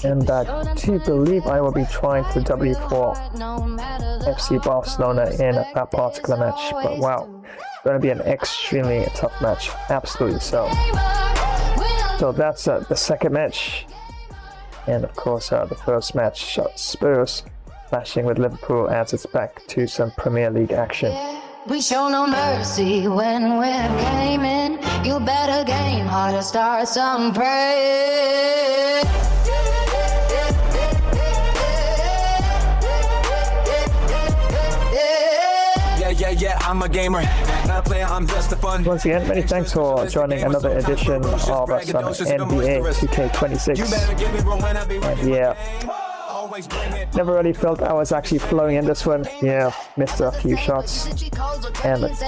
And I do believe I will be trying to W for FC Barcelona in that particular match. But wow, it's going to be an extremely tough match. Absolutely so. So that's the second match. And of course, the first match, Spurs clashing with Liverpool adds it's back to some Premier League action. We show no mercy when we're gaming. You better game hard to start some prayer. Yeah, I'm a gamer. Not a player, I'm just a fun. Once again, many thanks for joining another edition of some NBA 2K26. And yeah, never really felt I was actually flowing in this one. Yeah, missed a few shots. And it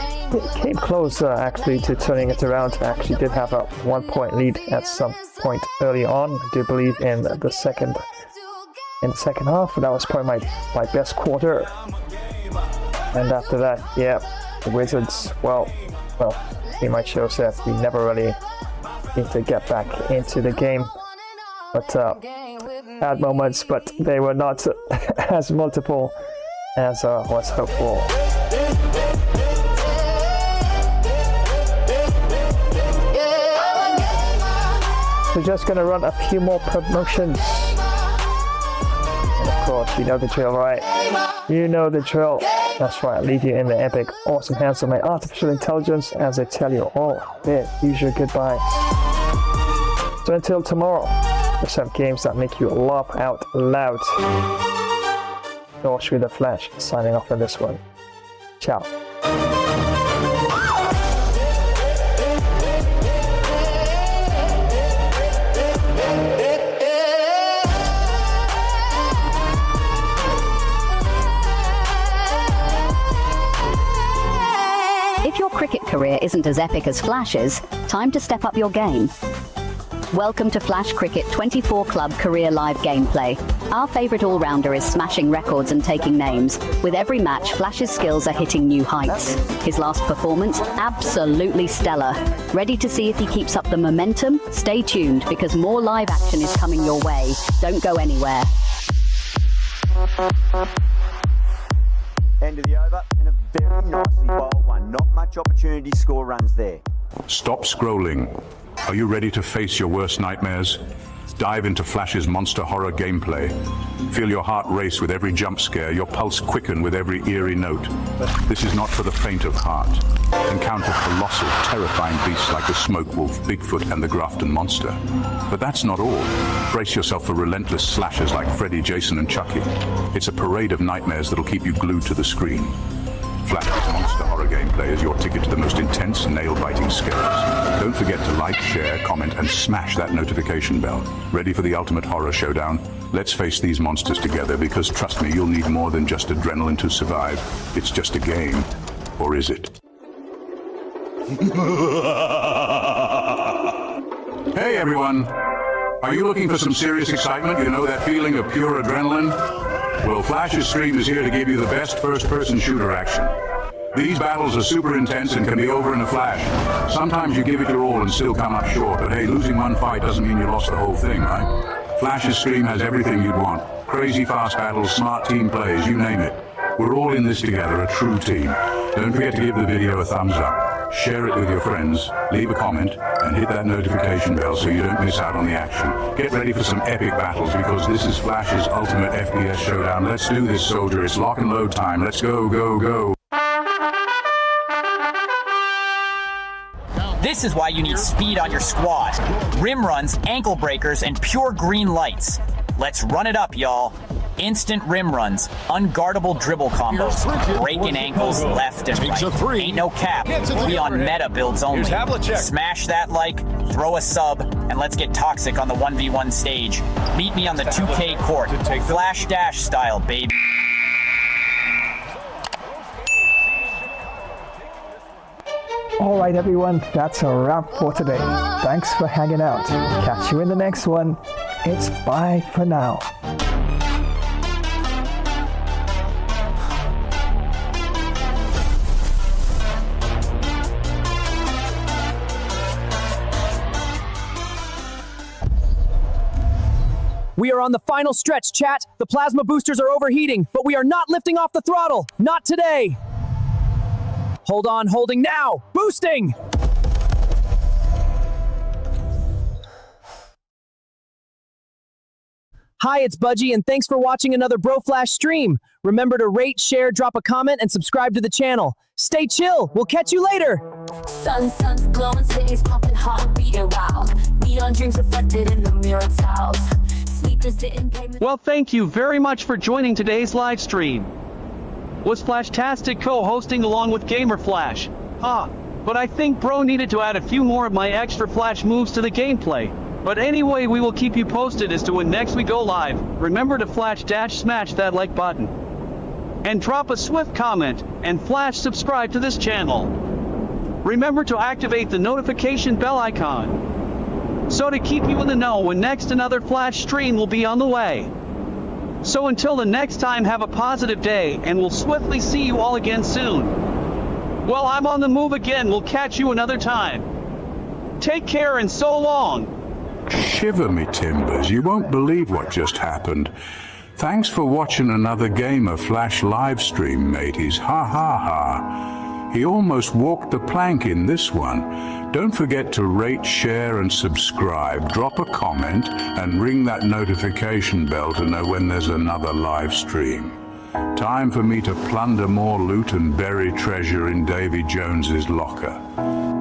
came close actually to turning it around. I actually did have a 1-point lead at some point early on. I do believe in the second half. That was probably my best quarter. And after that, yeah, the Wizards, well, pretty much shows that we never really need to get back into the game. But had moments, but they were not as multiple as was hoped for. We're just gonna run a few more promotions. And of course, you know the drill, right? You know the drill. That's right, I leave you in the epic, awesome hands of my artificial intelligence as I tell you all their usual goodbyes. So until tomorrow, there's some games that make you laugh out loud. George with the Flash signing off on this one. Ciao. If your cricket career isn't as epic as Flash's, time to step up your game. Welcome to Flash Cricket 24 Club Career Live Gameplay. Our favorite all-rounder is smashing records and taking names. With every match, Flash's skills are hitting new heights. His last performance, absolutely stellar. Ready to see if he keeps up the momentum? Stay tuned, because more live action is coming your way. Don't go anywhere. End of the over, and a very nicely bowled one. Not much opportunity score runs there. Stop scrolling. Are you ready to face your worst nightmares? Dive into Flash's monster horror gameplay. Feel your heart race with every jump scare, your pulse quicken with every eerie note. This is not for the faint of heart. Encounter colossal, terrifying beasts like the Smoke Wolf, Bigfoot, and the Grafton Monster. But that's not all. Brace yourself for relentless slashers like Freddy, Jason, and Chucky. It's a parade of nightmares that'll keep you glued to the screen. Flash's monster horror gameplay is your ticket to the most intense, nail-biting scares. Don't forget to like, share, comment, and smash that notification bell. Ready for the ultimate horror showdown? Let's face these monsters together, because trust me, you'll need more than just adrenaline to survive. It's just a game. Or is it? Hey everyone! Are you looking for some serious excitement? You know that feeling of pure adrenaline? Well, Flash's stream is here to give you the best first-person shooter action. These battles are super intense and can be over in a flash. Sometimes you give it your all and still come up short, but hey, losing one fight doesn't mean you lost the whole thing, right? Flash's stream has everything you'd want. Crazy fast battles, smart team plays, you name it. We're all in this together, a true team. Don't forget to give the video a thumbs up, share it with your friends, leave a comment, and hit that notification bell so you don't miss out on the action. Get ready for some epic battles because this is Flash's ultimate FPS showdown. Let's do this, soldier. It's lock and load time. Let's go, go, go. This is why you need speed on your squad. Rim runs, ankle breakers, and pure green lights. Let's run it up, y'all. Instant rim runs, unguardable dribble combos, breaking ankles left and right. Ain't no cap. We on meta builds only. Smash that like, throw a sub, and let's get toxic on the 1v1 stage. Meet me on the 2K court. Flash Dash style, baby. Alright everyone, that's a wrap for today. Thanks for hanging out. Catch you in the next one. It's bye for now. We are on the final stretch, chat. The plasma boosters are overheating, but we are not lifting off the throttle. Not today. Hold on, holding now. Boosting! Hi, it's Budgie, and thanks for watching another Bro Flash stream. Remember to rate, share, drop a comment, and subscribe to the channel. Stay chill. We'll catch you later. Sun's glowing, cities pumping, heart beating wild. Neon dreams reflected in the mirror tiles. Sleepers didn't pay me. Well, thank you very much for joining today's live stream. Was Flashtastic co-hosting along with Gamer Flash? But I think Bro needed to add a few more of my extra Flash moves to the gameplay. But anyway, we will keep you posted as to when next we go live. Remember to smash that like button. And drop a swift comment, and Flash subscribe to this channel. Remember to activate the notification bell icon, so to keep you in the know when next another Flash stream will be on the way. So until the next time, have a positive day, and we'll swiftly see you all again soon. Well, I'm on the move again. We'll catch you another time. Take care and so long. Shiver me timbers, you won't believe what just happened. Thanks for watching another Gamer Flash live stream, mateys. Ha ha ha. He almost walked the plank in this one. Don't forget to rate, share and subscribe, drop a comment and ring that notification bell to know when there's another live stream. Time for me to plunder more loot and bury treasure in Davy Jones's locker.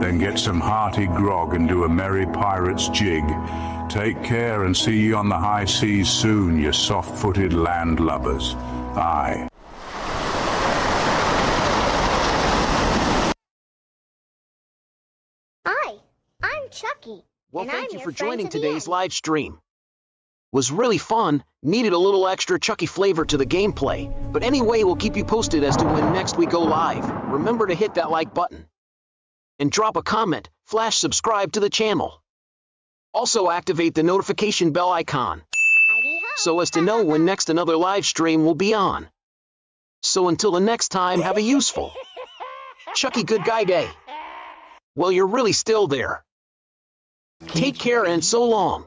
Then get some hearty grog and do a merry pirate's jig. Take care and see you on the high seas soon, you soft-footed landlubbers. Aye. Hi, I'm Chucky. Well, and thank I'm you your for friend joining to the today's end. live stream. Was really fun, needed a little extra Chucky flavor to the gameplay, but anyway, we'll keep you posted as to when next we go live. Remember to hit that like button. And drop a comment, Flash subscribe to the channel. Also activate the notification bell icon, so as to know when next another live stream will be on. So until the next time, have a useful Chucky good guy day. Well, you're really still there. Take care and so long.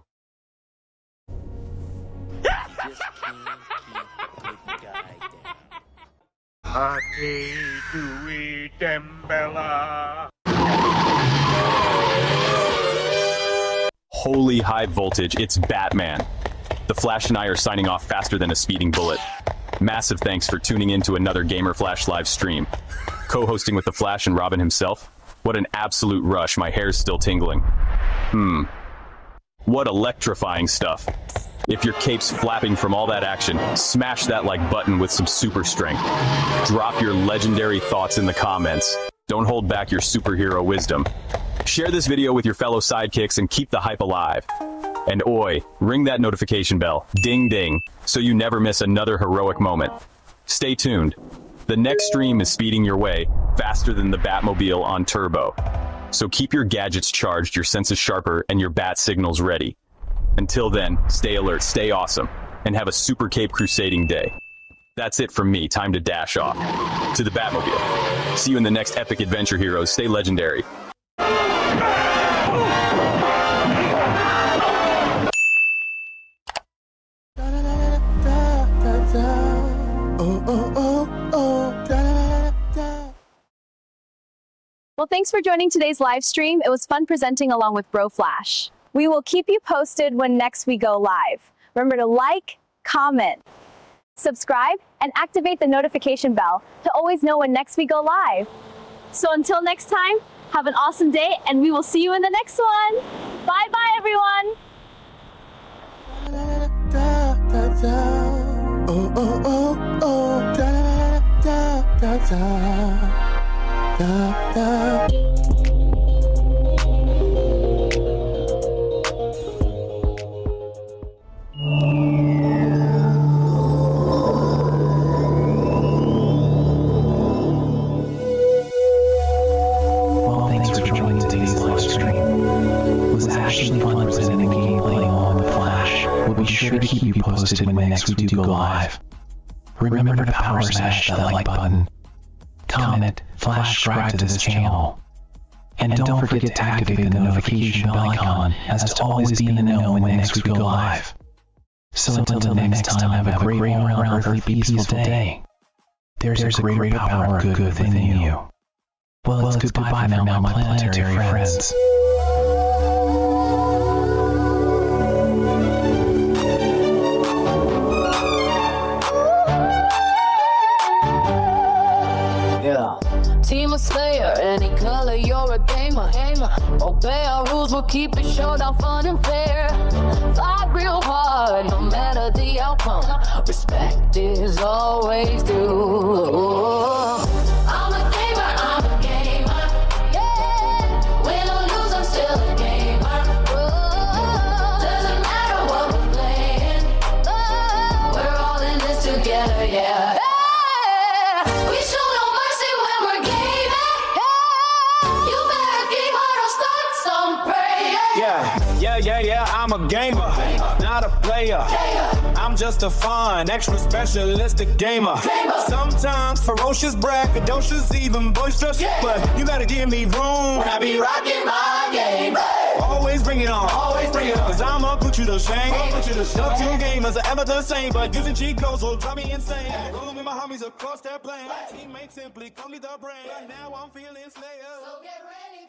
Holy high voltage, it's Batman. The Flash and I are signing off faster than a speeding bullet. Massive thanks for tuning in to another Gamer Flash live stream. Co-hosting with the Flash and Robin himself. What an absolute rush, my hair's still tingling. What electrifying stuff. If your cape's flapping from all that action, smash that like button with some super strength. Drop your legendary thoughts in the comments. Don't hold back your superhero wisdom. Share this video with your fellow sidekicks and keep the hype alive. And oi, ring that notification bell, ding ding, so you never miss another heroic moment. Stay tuned. The next stream is speeding your way, faster than the Batmobile on turbo. So keep your gadgets charged, your senses sharper, and your bat signals ready. Until then, stay alert, stay awesome, and have a super cape crusading day. That's That's it from me. Time to dash off. To the Batmobile. See you in the next epic adventure, heroes. Stay legendary. Well, thanks for joining today's live stream. It was fun presenting along with Bro Flash. We will keep you posted when next we go live. Remember to like, comment, subscribe, and activate the notification bell to always know when next we go live. So until next time, have an awesome day, and we will see you in the next one. Bye-bye, everyone. Well, thanks for joining today's live stream. It was actually fun presenting gameplay on the Flash. We'll be sure to keep you posted when next we do go live. Remember to power smash that like button, comment, flash subscribe to this channel, and don't forget to activate the notification bell icon as to always be in the know when next we go live. So until next time, have a great all-around earthly peaceful day. There's a great power of good within you. Well, it's goodbye for now, my planetary friends. Yeah. Team of Slayer, any color, you're a gamer. Obey our rules, we'll keep it showdown fun and fair. Fight real hard, no matter the outcome. Respect is always due. I'm a gamer, I'm a gamer. Yeah, win or lose, I'm still a gamer. Doesn't matter what we're playing. We're all in this together, yeah. We show no mercy when we're gaming. You better game hard or start some praying. Yeah, I'm a gamer, not a player. I'm just a fun, extra specialistic gamer. Sometimes ferocious, braggadocious, even boisterous. But you gotta give me room when I be rocking my game. Always bring it on, cause I'ma put you to shame. No two gamers are ever the same, but using cheat codes will drive me insane. Rolling with my homies across that plane. Teammates simply call me the brain. Now I'm feeling Slayer. So get ready.